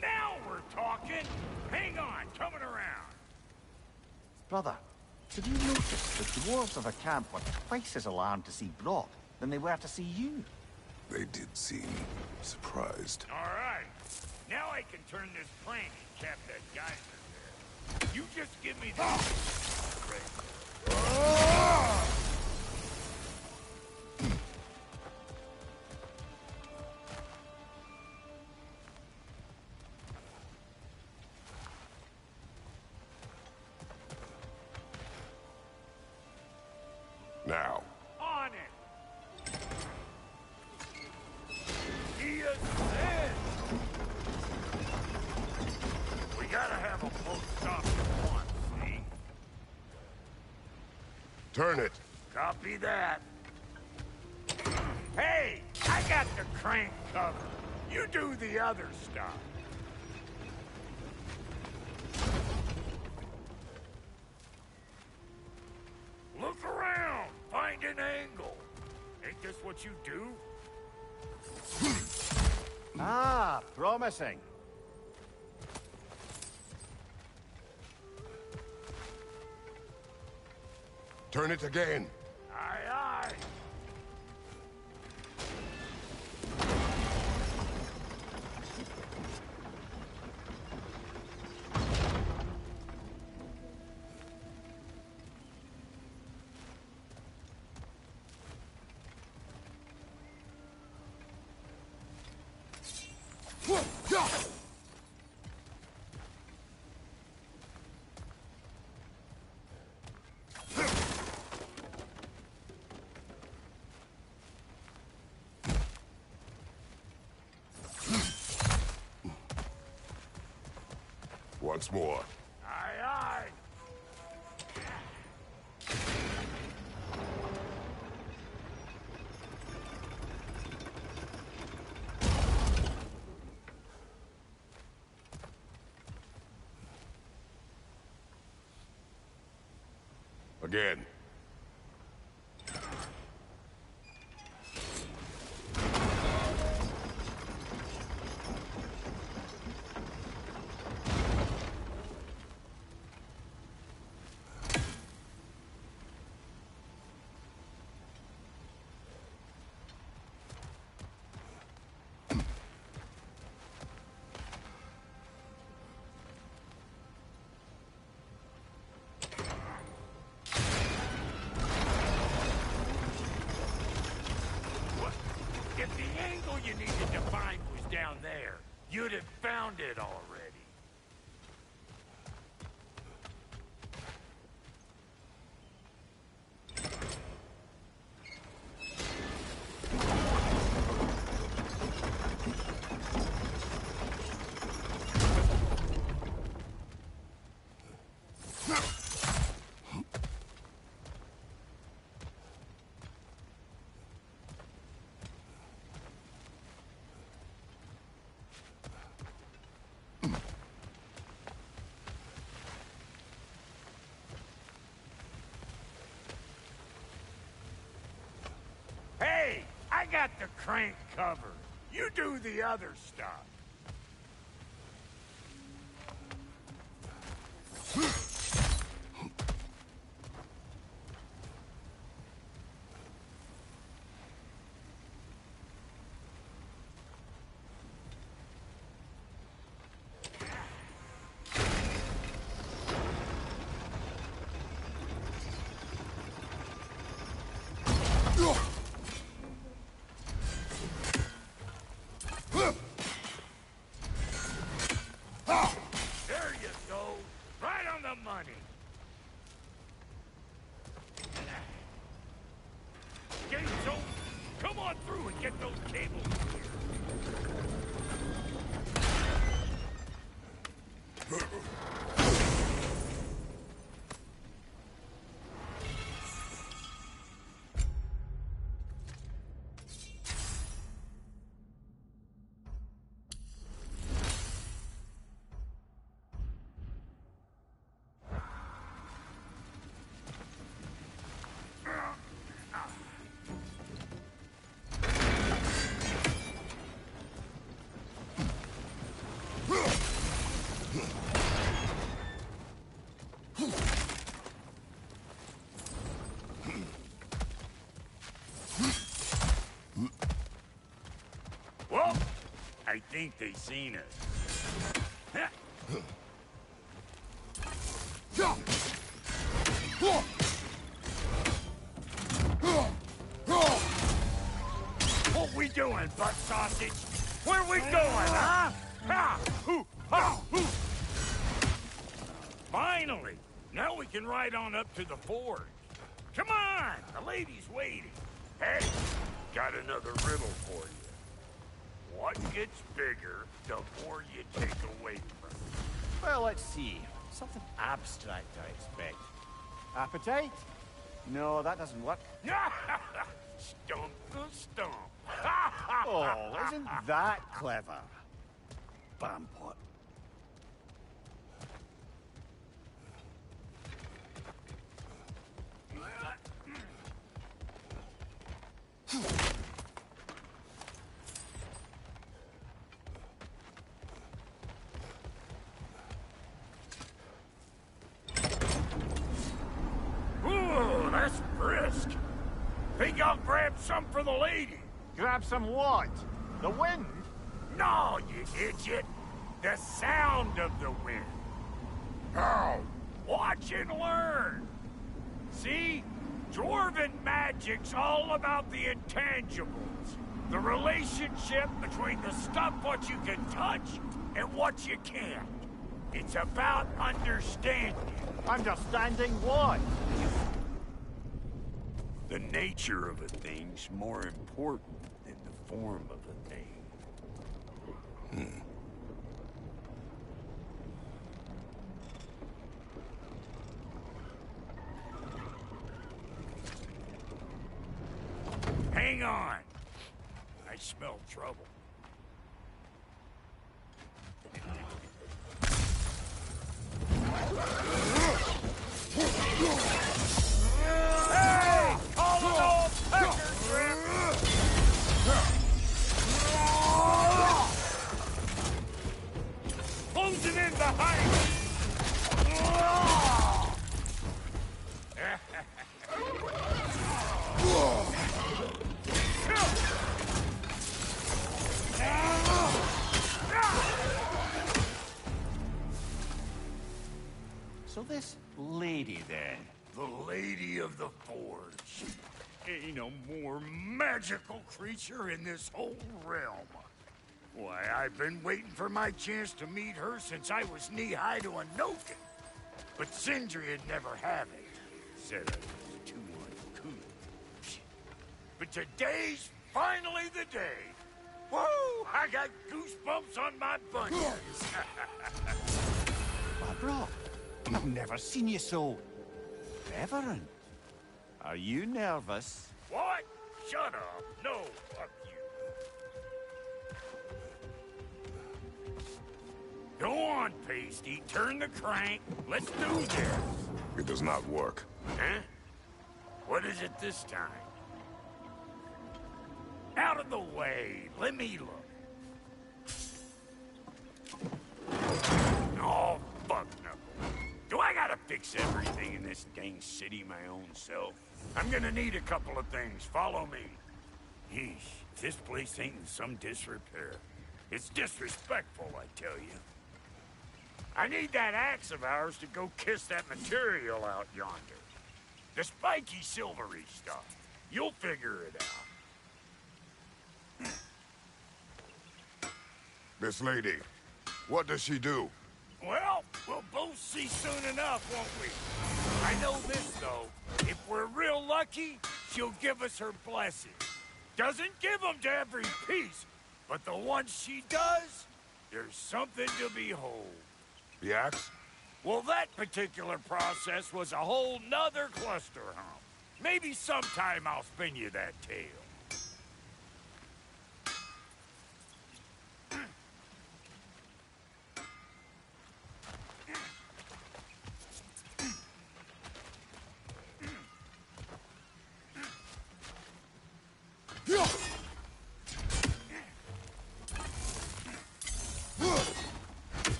Now we're talking! Hang on, coming around. Brother, did you notice the dwarves of the camp were twice as alarmed to see Brock than they were to see you? They did seem surprised. All right. Now I can turn this crank and cap that geyser there. You just give me Now. on it. He is dead. We gotta have a post stop at once, see? Turn it. Copy that. Hey, I got the crank covered. You do the other stuff. Look around. Find an angle. Ain't this what you do? Ah, promising. Turn it again. Aye, aye. Once more. Aye, aye. Again. If the angle you needed to find was down there, you'd have found it already. Hey, I got the crank covered. You do the other stuff. There you go. Right on the money. Gates open. Come on through and get those cables Well, I think they seen us. What we doing, butt sausage? Where we going, huh? Ha! Hoo! Ha! Hoo! Finally! Now we can ride on up to the forge. Come on! The lady's waiting. Hey, got another riddle for you. What gets bigger the more you take away from it? Well, let's see. Something abstract, I expect. Appetite? No, that doesn't work. Stump the stump. Oh, isn't that clever? Bampot. Ooh, that's brisk. Think I'll grab some for the lady. Grab some what? The wind? No, you idiot. The sound of the wind. How? Watch and learn. See? Dwarven magic's all about the intangibles. The relationship between the stuff what you can touch and what you can't. It's about understanding. Understanding what? The nature of a thing's more important than the form of a thing. Hang on. I smell trouble. Hey! Call it all pecker trip! Closing in behind us! So this lady, then? The Lady of the Forge. Ain't no more magical creature in this whole realm. Why, I've been waiting for my chance to meet her since I was knee-high to a noken. But Sindri would never have it. Said I was too uncool. But today's finally the day. Woo! I got goosebumps on my bunions. Barbara, I've never seen you so... reverent. Are you nervous? What? Shut up. No, fuck you. Go on, Pasty. Turn the crank. Let's do this. It does not work. Huh? What is it this time? Out of the way. Let me look. Oh, fuck no. Do I gotta fix everything in this dang city my own self? I'm gonna need a couple of things. Follow me. Yeesh, this place ain't in some disrepair. It's disrespectful, I tell you. I need that axe of ours to go kiss that material out yonder. The spiky silvery stuff. You'll figure it out. This lady, what does she do? Well, we'll both see soon enough, won't we? I know this, though. If we're real lucky, she'll give us her blessing. Doesn't give them to every piece, but the ones she does, there's something to behold. The axe? Well, that particular process was a whole nother cluster hump. Maybe sometime I'll spin you that tale.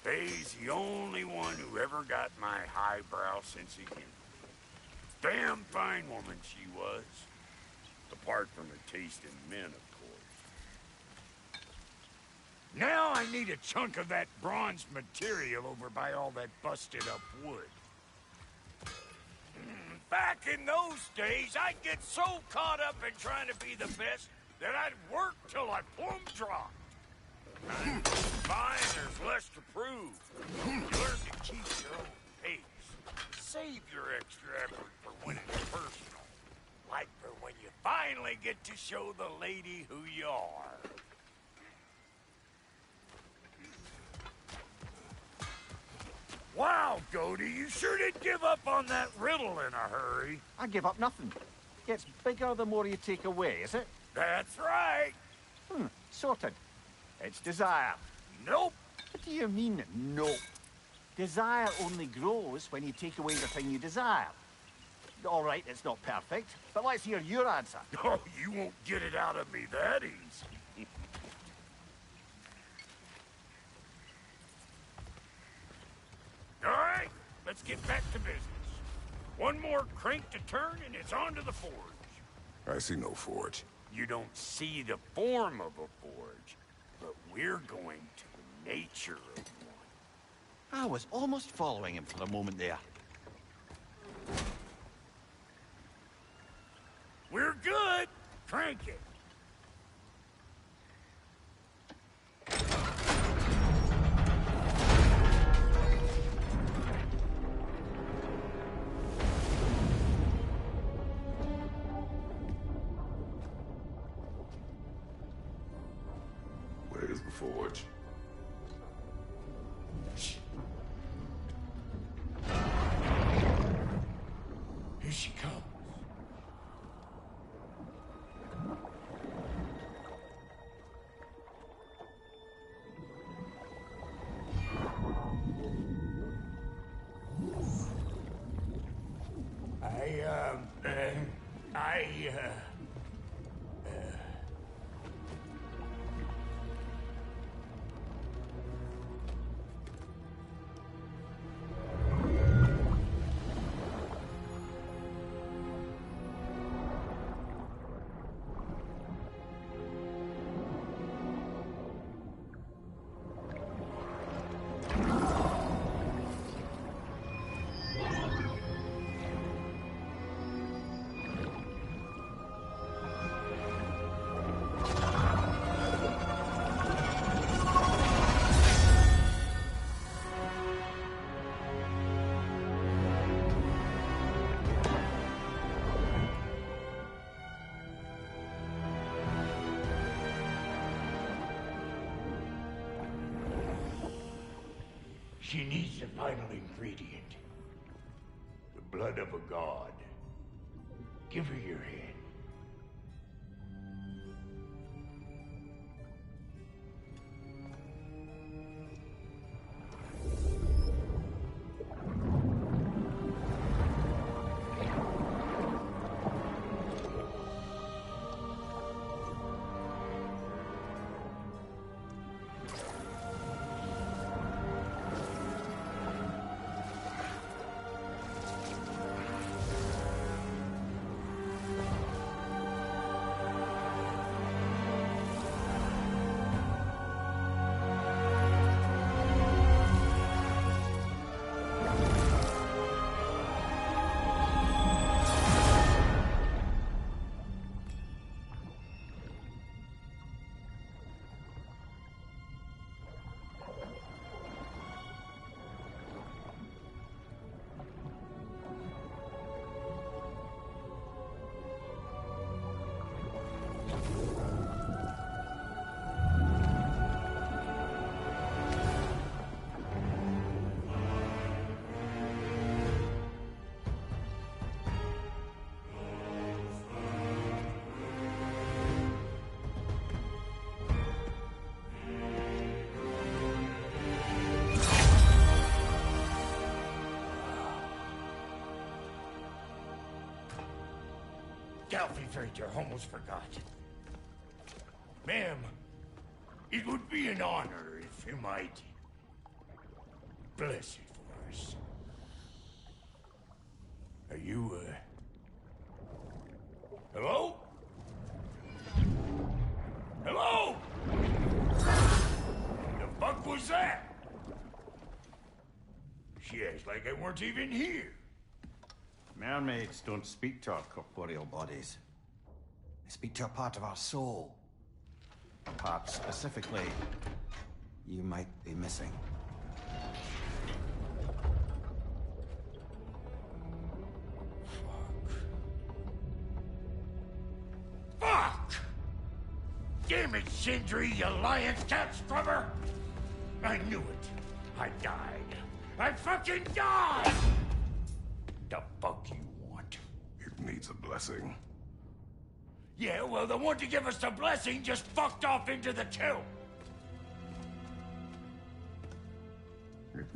Faye's the only one who ever got my highbrow sense of humor. Damn fine woman she was. Apart from her taste in men, of course. Now I need a chunk of that bronze material over by all that busted up wood. Back in those days, I'd get so caught up in trying to be the best that I'd work till I plumb dropped. Fine, there's less to prove. You learn to keep your own pace. Save your extra effort for when it's personal. Like for when you finally get to show the lady who you are. Wow, Goaty, you sure did give up on that riddle in a hurry. I give up nothing. Gets bigger the more you take away, is it? That's right. Sorted. It's desire. Nope. What do you mean, no? Desire only grows when you take away the thing you desire. All right, it's not perfect, but let's hear your answer. Oh, you won't get it out of me that easy. All right, let's get back to business. One more crank to turn and it's on to the forge. I see no forge. You don't see the form of a forge, but we're going to the nature of one. I was almost following him for a moment there. We're good. Crank it. Where's the forge? Here she comes. She needs the final ingredient. The blood of a god. Give her your hand. Delphi Freighter almost forgot. Ma'am, it would be an honor if you might bless it for us. Are you, hello? Hello? The fuck was that? She acts like I weren't even here. Mermaids don't speak to our corporeal bodies. They speak to a part of our soul. A part specifically you might be missing. Fuck! Damn it, Sindri, you lion cat scrubber! I knew it. I died. I fucking died! The fuck you want? It needs a blessing. Yeah, well, the one to give us the blessing just fucked off into the tomb.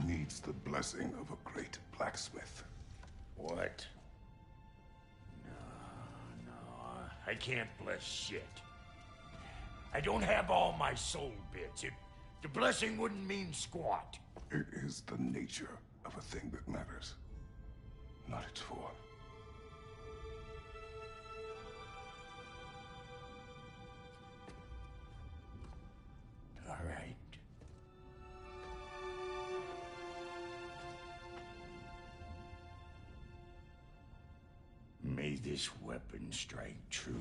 needs the blessing of a great blacksmith. What? No, I can't bless shit. I don't have all my soul bits. The blessing wouldn't mean squat. It is the nature of a thing that matters, not its form. All right. May this weapon strike true.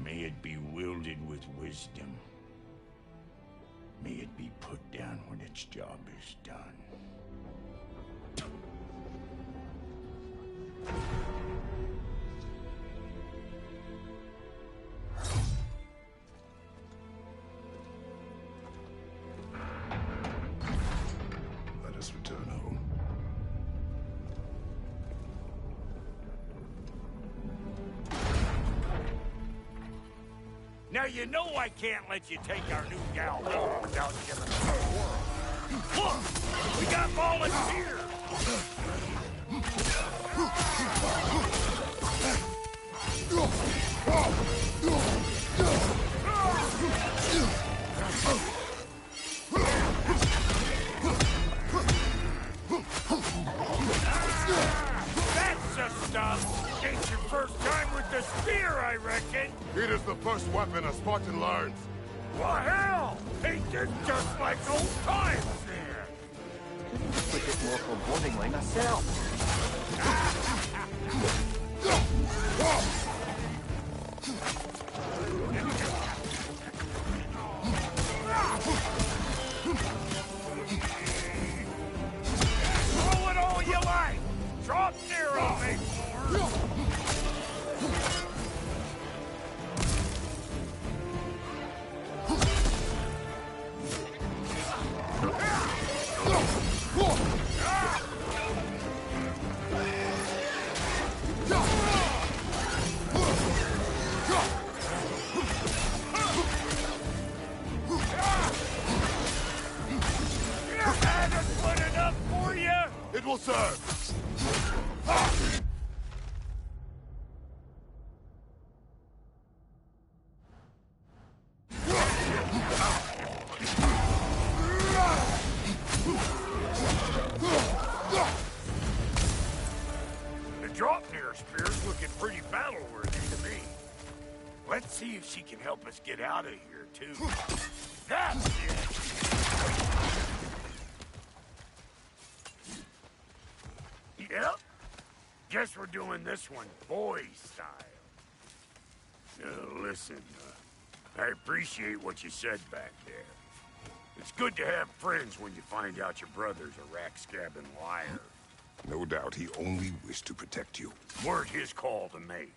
May it be wielded with wisdom. May it be put down when its job is done. Let us return home. Now you know I can't let you take our new gal home without giving her a whirl. Look! We got volunteers! That's the stuff! Ain't your first time with the spear, I reckon! It is the first weapon a Spartan learns. Well, hell! Ain't this just like old times then? Put it more forebodingly myself. Throw it all you like! Drop near on me, Lord! Haven't put it up for you! It will serve. The drop-near spear's looking pretty battle-worthy to me. Let's see if she can help us get out of here, too. That's it! Yep. Guess we're doing this one boy style. Listen, I appreciate what you said back there. It's good to have friends when you find out your brother's a rack-scabbing liar. No doubt he only wished to protect you. Weren't his call to make.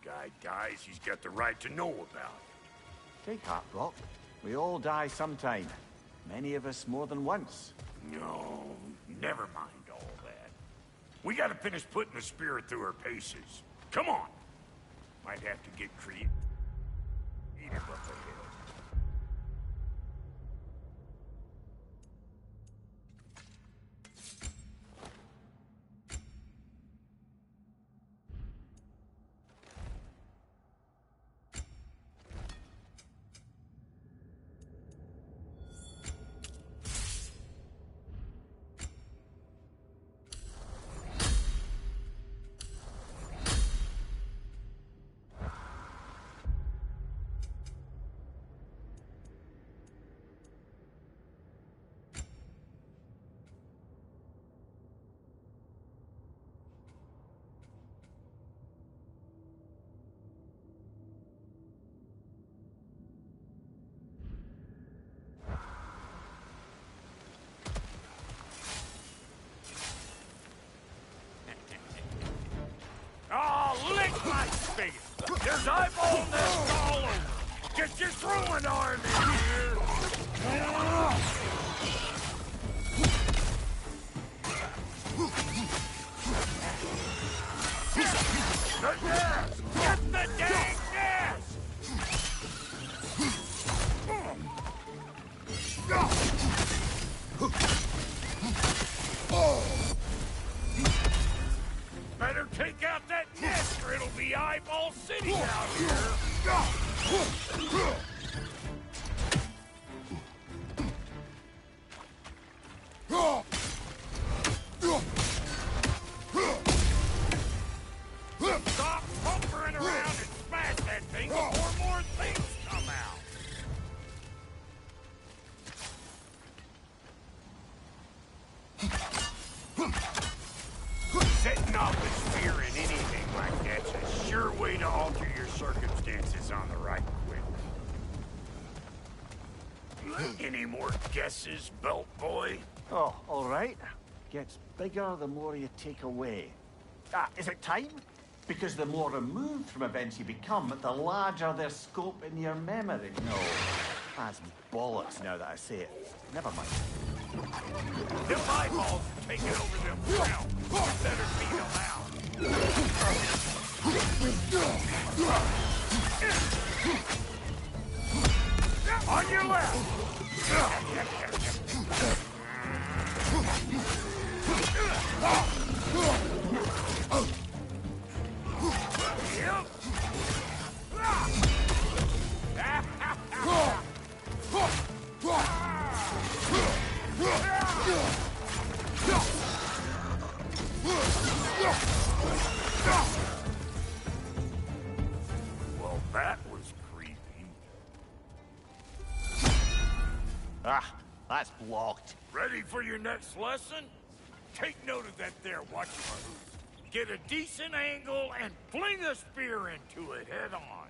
The guy dies, he's got the right to know about it. Take heart, Brock. We all die sometime. Many of us more than once. No, never mind all that. We gotta finish putting the spirit through her paces. Come on! Might have to get creative up ahead. Oh, lick my face! There's eyeball nests all over! Get your throwing arm in here! The nest! Get the dang nest! Eyeball City out here! Stop pumpering around and smash that thing before more things come out! Setting off a spear in anything like that's a sure way to alter your circumstances on the right quick. Any more guesses, Belt Boy? Oh, all right. Gets bigger the more you take away. Ah, is it time? Because the more removed from events you become, the larger their scope in your memory. No, that's bollocks now that I say it. Never mind. Them eyeballs are taking over them ground. You better beat them out. On your left! Well, that was creepy. Ah, that's blocked. Ready for your next lesson? Take note of that there whatchamahoos. Get a decent angle and fling a spear into it head on.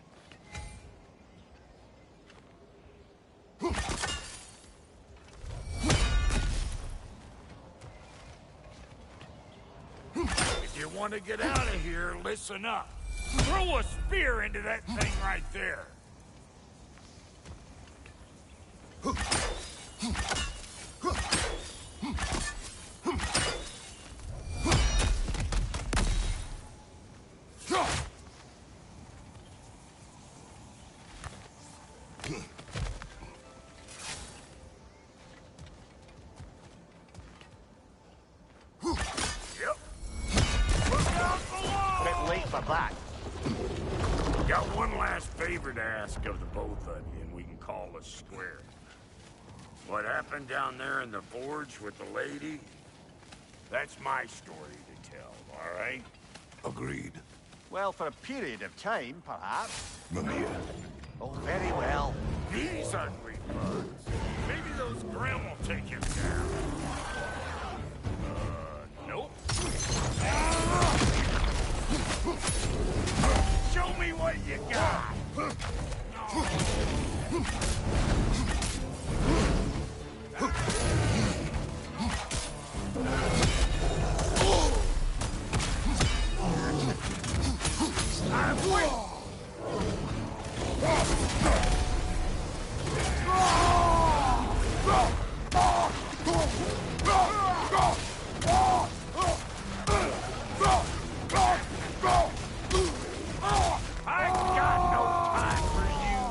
If you want to get out of here, listen up. Throw a spear into that thing right there. Got one last favor to ask of the both of you, and we can call us square. What happened down there in the forge with the lady? That's my story to tell, all right? Agreed. Well, for a period of time, perhaps. Mamiya. Oh, very well. These ugly bugs. Maybe those Grim will take him down. Nope. Show me what you got! I'm waiting! I got no time for you!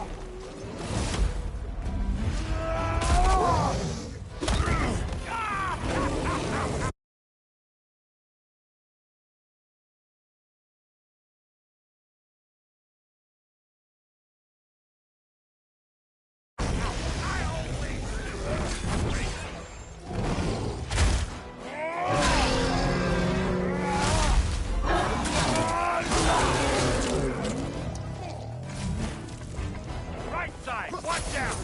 Right side, watch out!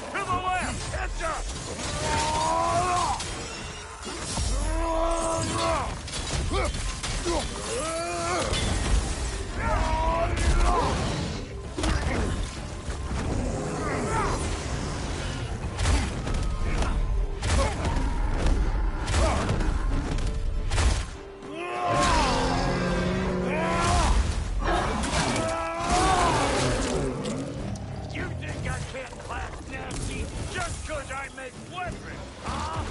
To the left, heads up! You think I can't class nasty just 'cause I make weapons, huh?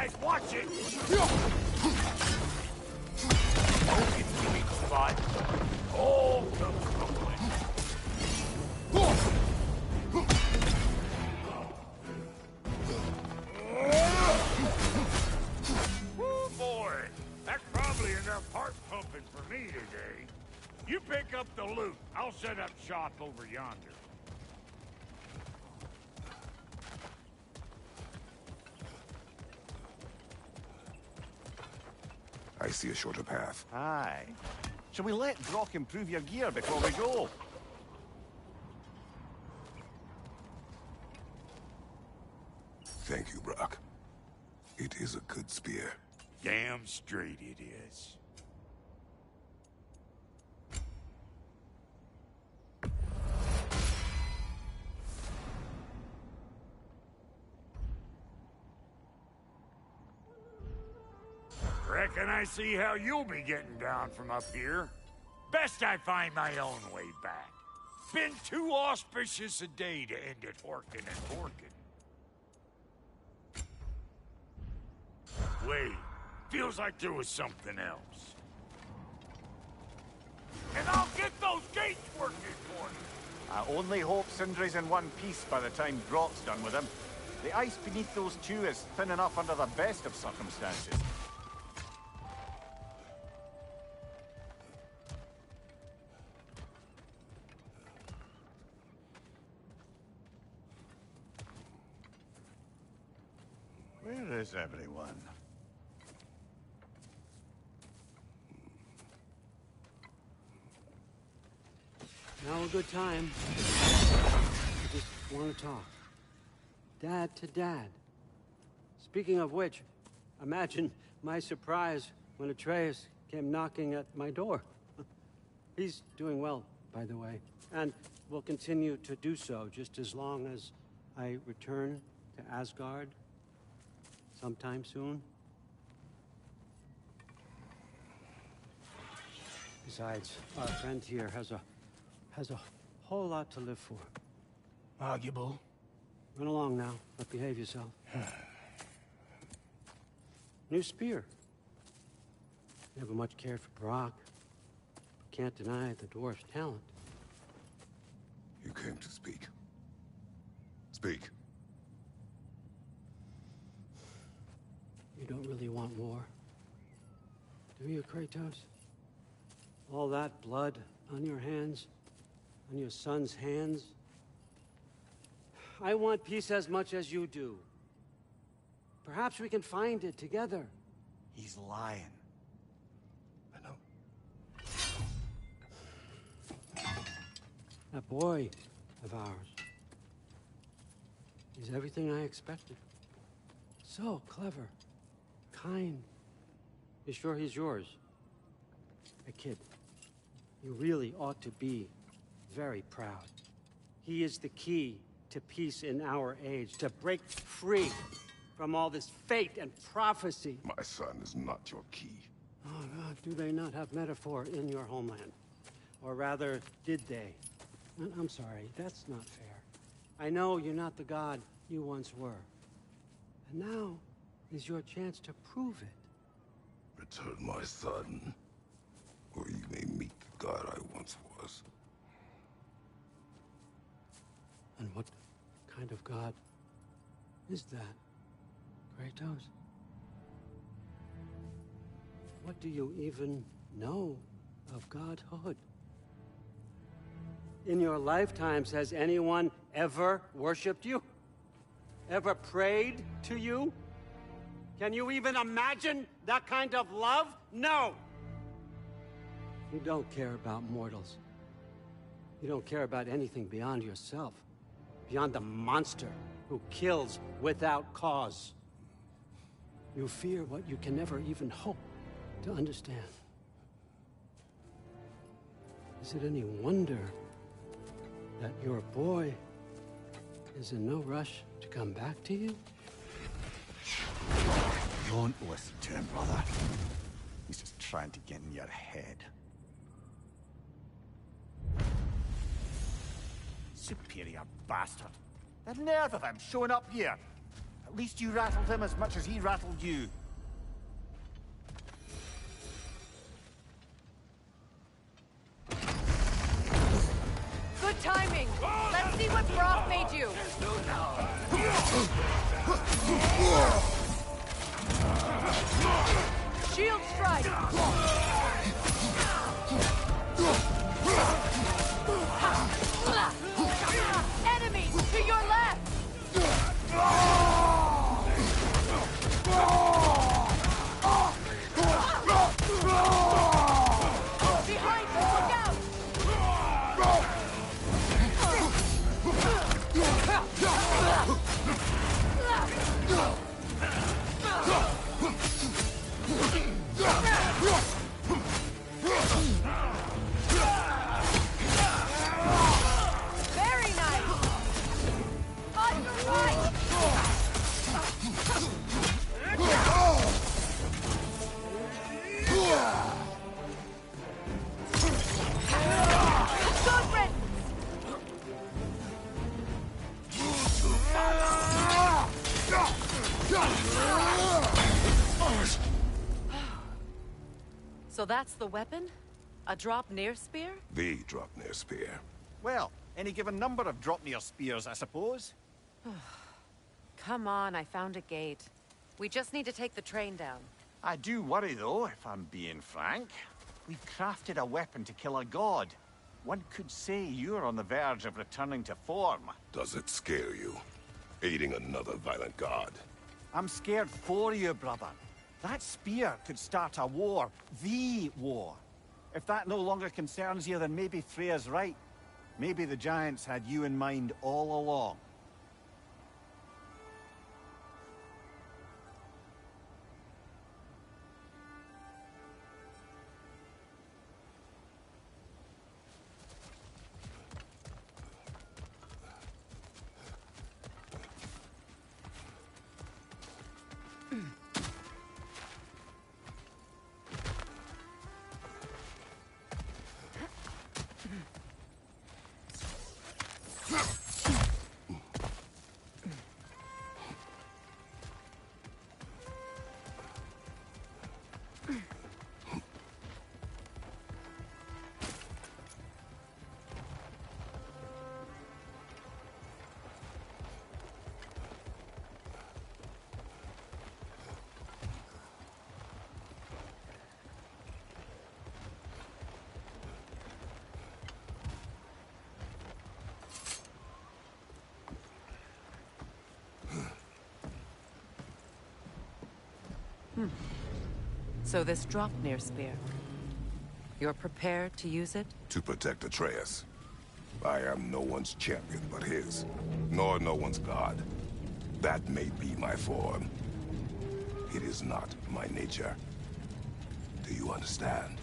guys, watch it! Oh, it's weak spot. All the crumbling. Woo, boy! That's probably enough heart pumping for me today. You pick up the loot. I'll set up shop over yonder. I see a shorter path. Aye. Shall we let Brock improve your gear before we go? Thank you, Brock. It is a good spear. Damn straight it is. Reckon I see how you'll be getting down from up here. Best I find my own way back. Been too auspicious a day to end it horkin' and horkin'. Wait, feels like there was something else. And I'll get those gates working for you! I only hope Sindri's in one piece by the time Brock's done with him. The ice beneath those two is thin enough under the best of circumstances. Where is everyone? Now a good time. I just want to talk. Dad to dad. Speaking of which, imagine my surprise when Atreus came knocking at my door. He's doing well, by the way, and will continue to do so just as long as I return to Asgard sometime soon. Besides, our friend here has a whole lot to live for. Arguable. Run along now, but behave yourself. New spear. Never much cared for Brock. Can't deny the dwarf's talent. You came to speak. Speak. You don't really want war, do you, Kratos? All that blood on your hands, on your son's hands. I want peace as much as you do. Perhaps we can find it together. He's lying. I know. That boy of ours. He's everything I expected. So clever. Kind. You sure he's yours? A kid. You really ought to be very proud. He is the key to peace in our age, to break free from all this fate and prophecy. My son is not your key. Oh, God, do they not have metaphor in your homeland? Or rather, did they? I'm sorry, that's not fair. I know you're not the god you once were. And now is your chance to prove it. Return my son, or you may meet the god I once was. And what kind of god is that, Kratos? What do you even know of godhood? In your lifetimes, has anyone ever worshipped you? Ever prayed to you? Can you even imagine that kind of love? No! You don't care about mortals. You don't care about anything beyond yourself. Beyond the monster who kills without cause. You fear what you can never even hope to understand. Is it any wonder that your boy is in no rush to come back to you? Don't listen to him, brother. He's just trying to get in your head. Superior bastard. The nerve of him showing up here. At least you rattled him as much as he rattled you. Good timing. Let's see what Brock made you. Shield strike. Enemy to your left. Behind you, look out. Very nice. On your right. Good riddance. So that's the weapon? A drop near spear? The drop near spear. Well, any given number of drop-near spears, I suppose. Come on, I found a gate. We just need to take the train down. I do worry, though, if I'm being frank. We've crafted a weapon to kill a god. One could say you're on the verge of returning to form. Does it scare you? Aiding another violent god? I'm scared for you, brother. That spear could start a war. The war. If that no longer concerns you, then maybe Freya's right. Maybe the Giants had you in mind all along. So this Dropnir spear. You're prepared to use it? To protect Atreus. I am no one's champion but his, nor no one's god. That may be my form. It is not my nature. Do you understand?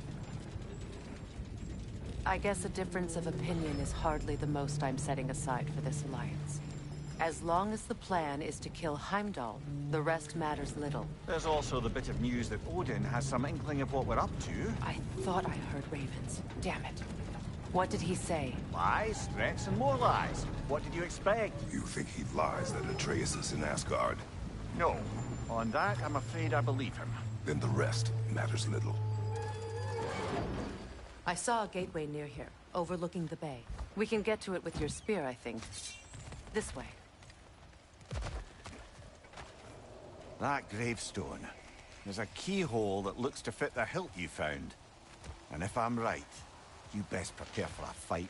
I guess a difference of opinion is hardly the most I'm setting aside for this alliance. As long as the plan is to kill Heimdall, the rest matters little. There's also the bit of news that Odin has some inkling of what we're up to. I thought I heard ravens. Damn it. What did he say? Lies, threats, and more lies. What did you expect? You think he lies that Atreus is in Asgard? No. On that, I'm afraid I believe him. Then the rest matters little. I saw a gateway near here, overlooking the bay. We can get to it with your spear, I think. This way. That gravestone. There's a keyhole that looks to fit the hilt you found. And if I'm right, you best prepare for a fight.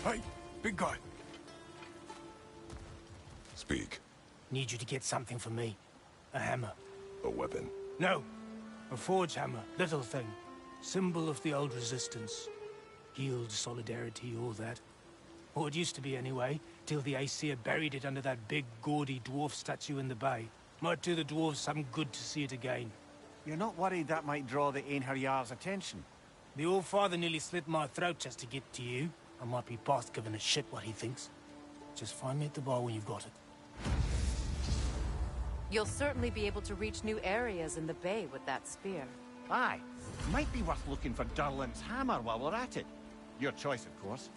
Hey, big guy. Speak. Need you to get something for me. A hammer. A weapon. No. A forge hammer. Little thing. Symbol of the old resistance. Guild, solidarity, all that. Or it used to be anyway, till the Aesir buried it under that big, gaudy dwarf statue in the bay. Might do the dwarves some good to see it again. You're not worried that might draw the Einherjar's attention? The old father nearly slit my throat just to get to you. I might be past giving a shit what he thinks. Just find me at the bar when you've got it. You'll certainly be able to reach new areas in the bay with that spear. Aye. Might be worth looking for Durlin's hammer while we're at it. Your choice, of course.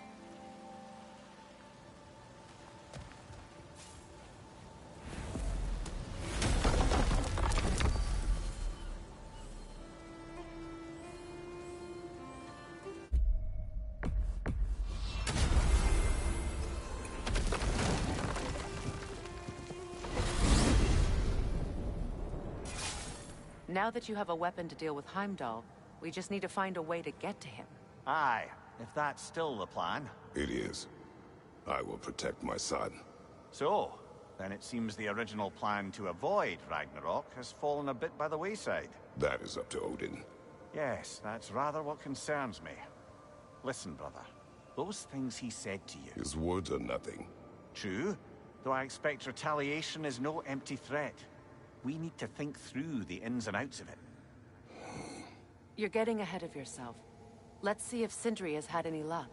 Now that you have a weapon to deal with Heimdall, we just need to find a way to get to him. Aye, if that's still the plan. It is. I will protect my son. So, then it seems the original plan to avoid Ragnarok has fallen a bit by the wayside. That is up to Odin. Yes, that's rather what concerns me. Listen, brother. Those things he said to you... His words are nothing. True, though I expect retaliation is no empty threat. We need to think through the ins and outs of it. You're getting ahead of yourself. Let's see if Sindri has had any luck.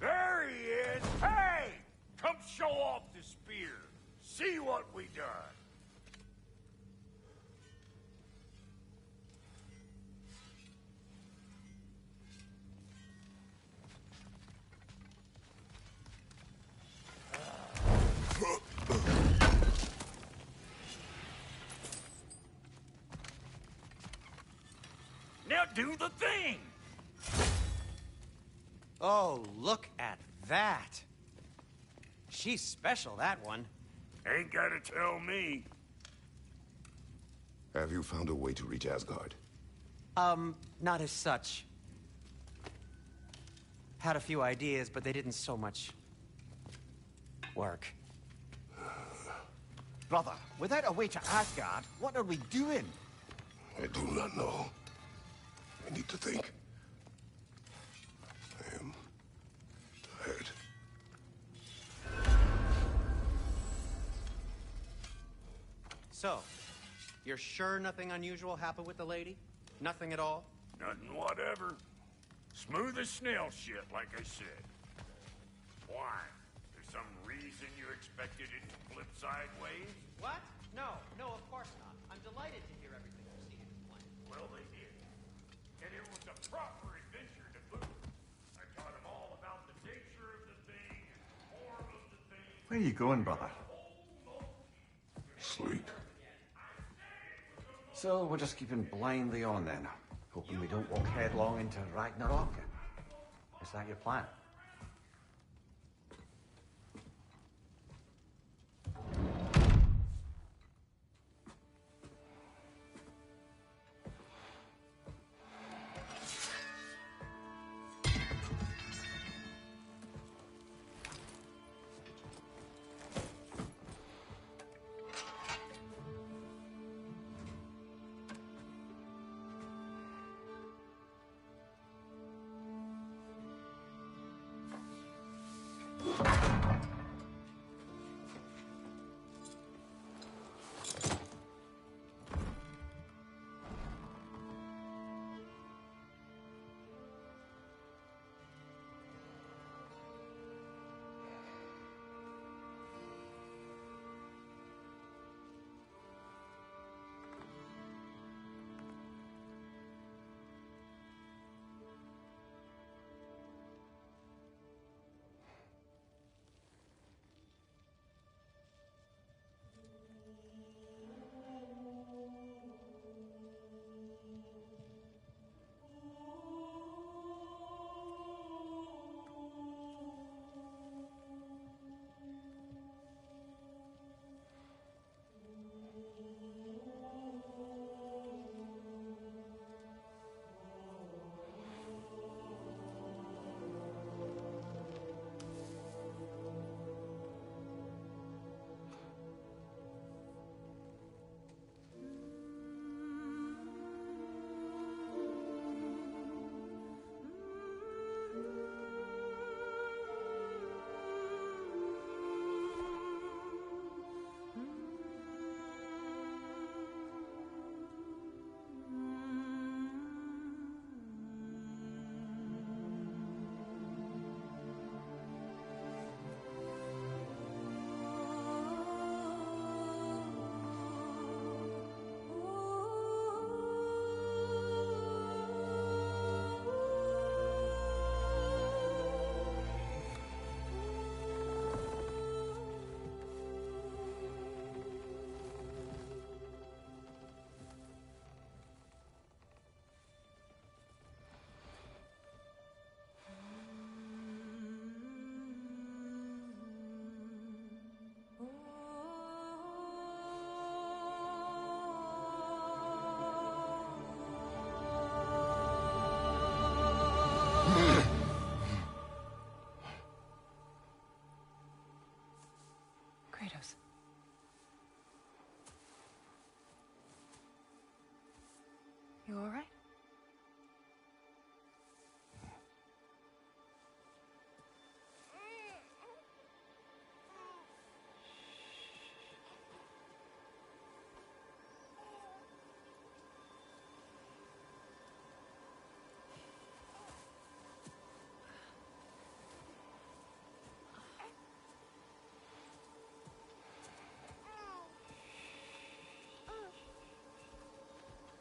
There he is! Hey! Come show off the spear. See what we done. Now do the thing! Oh, look at that. She's special, that one. Ain't gotta tell me. Have you found a way to reach Asgard? Not as such. Had a few ideas, but they didn't so much work. Brother, without a way to Asgard, what are we doing? I do not know. I need to think. I am tired. So, you're sure nothing unusual happened with the lady? Nothing at all? Nothing whatever. Smooth as snail shit, like I said. Why? There's some reason you expected it to flip sideways? What? No, of course not. I'm delighted to hear everything proceeded as planned. Well, they did. And it was a proper adventure to boot. I taught them all about the nature of the thing and the form of the thing. Where are you going, brother? Sleep. So we're just keeping blindly on then, hoping we don't walk headlong into Ragnarok. Is that your plan?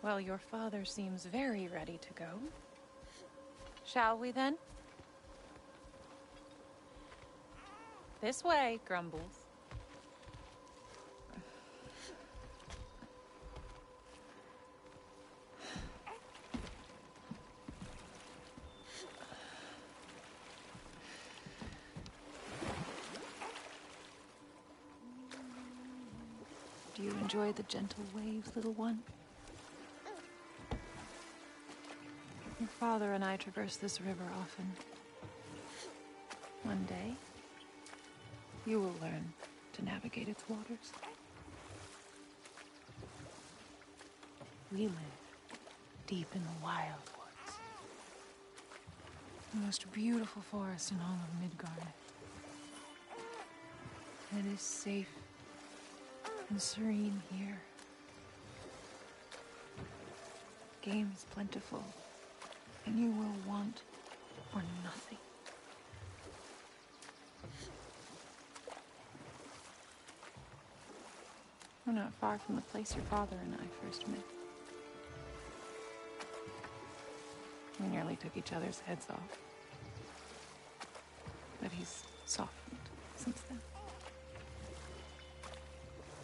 Well, your father seems very ready to go. Shall we then? This way, Grumbles. Do you enjoy the gentle waves, little one? Your father and I traverse this river often. One day, you will learn to navigate its waters. We live deep in the wild woods. The most beautiful forest in all of Midgard. It is safe and serene here. Game is plentiful, and you will want for nothing. We're not far from the place your father and I first met. We nearly took each other's heads off. But he's softened since then.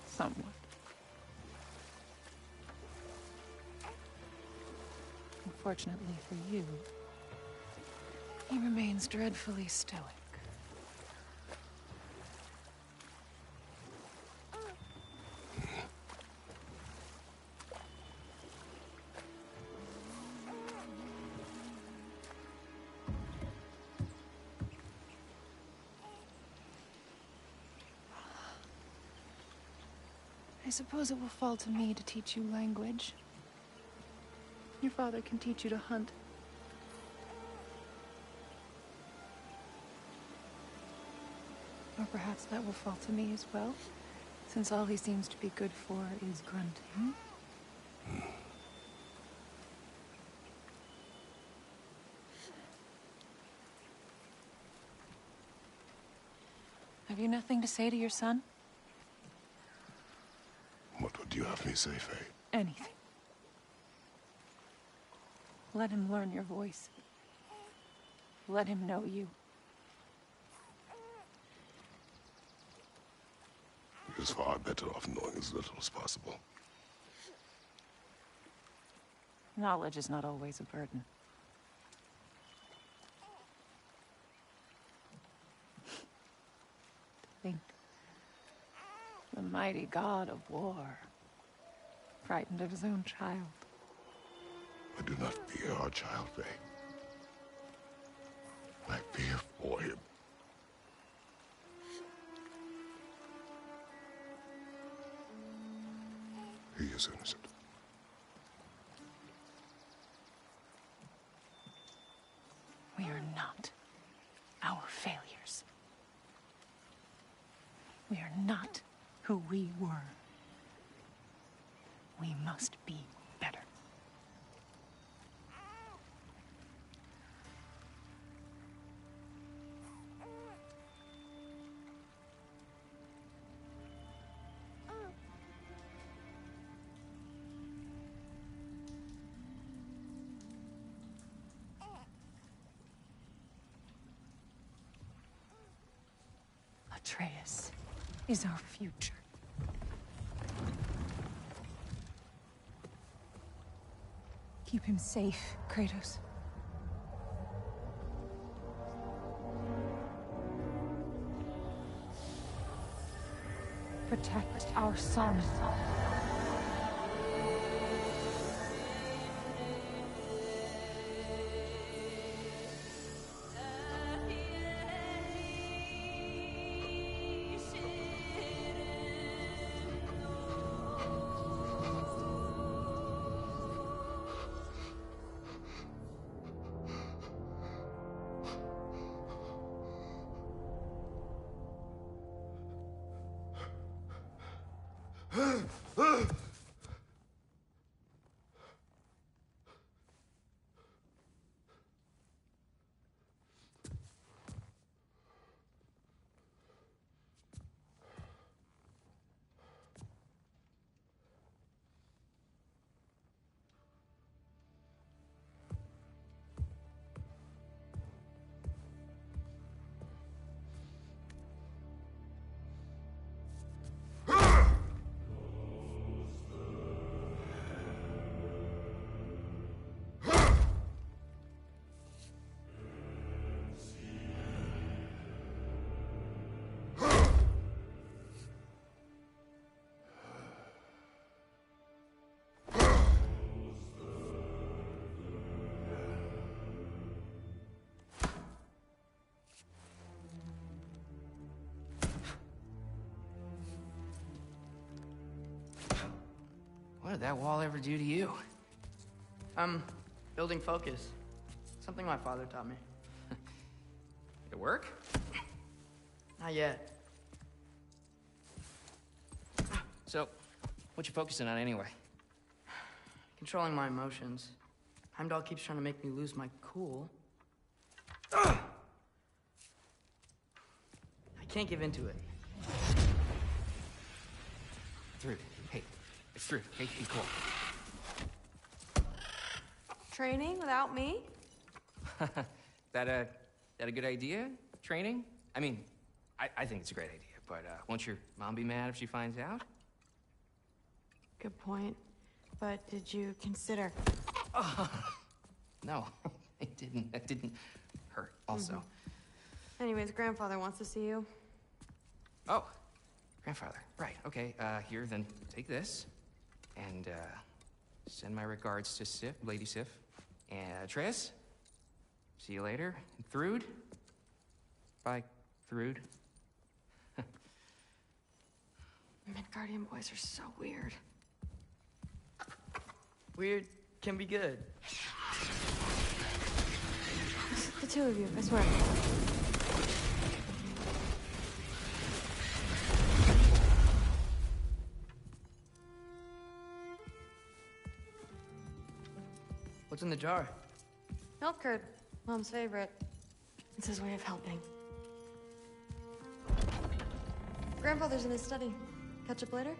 Somewhat. Unfortunately for you, he remains dreadfully stoic. I suppose it will fall to me to teach you language. Your father can teach you to hunt. Or perhaps that will fall to me as well, since all he seems to be good for is grunting. Have you nothing to say to your son? What would you have me say, Faye? Anything. Let him learn your voice. Let him know you. He is far better off knowing as little as possible. Knowledge is not always a burden. Think. The mighty god of war, frightened of his own child. I do not fear our child, Faye. I fear for him. He is innocent. We are not our failures. We are not who we were. We must be better. Atreus is our future. Keep him safe, Kratos. Protect our son. What did that wall ever do to you? Building focus. Something my father taught me. It work? Not yet. So, what you focusing on anyway? Controlling my emotions. Heimdall keeps trying to make me lose my cool. I can't give into it. Thrud, hey, it's Thrud. Hey, be cool. Training without me? That a good idea? Training? I mean, I think it's a great idea, but won't your mom be mad if she finds out? Good point. But did you consider... No, it didn't. That didn't hurt, also. Anyways, grandfather wants to see you. Oh, grandfather. Right, okay. Here, then take this. And, send my regards to Sif, Lady Sif. And Atreus, see you later. And Thrud. Bye, Thrud. Midgardian boys are so weird. Weird can be good. The two of you, I swear. What's in the jar? Milk curd, Mom's favorite. It's his way of helping. Grandfather's in his study. Catch up later?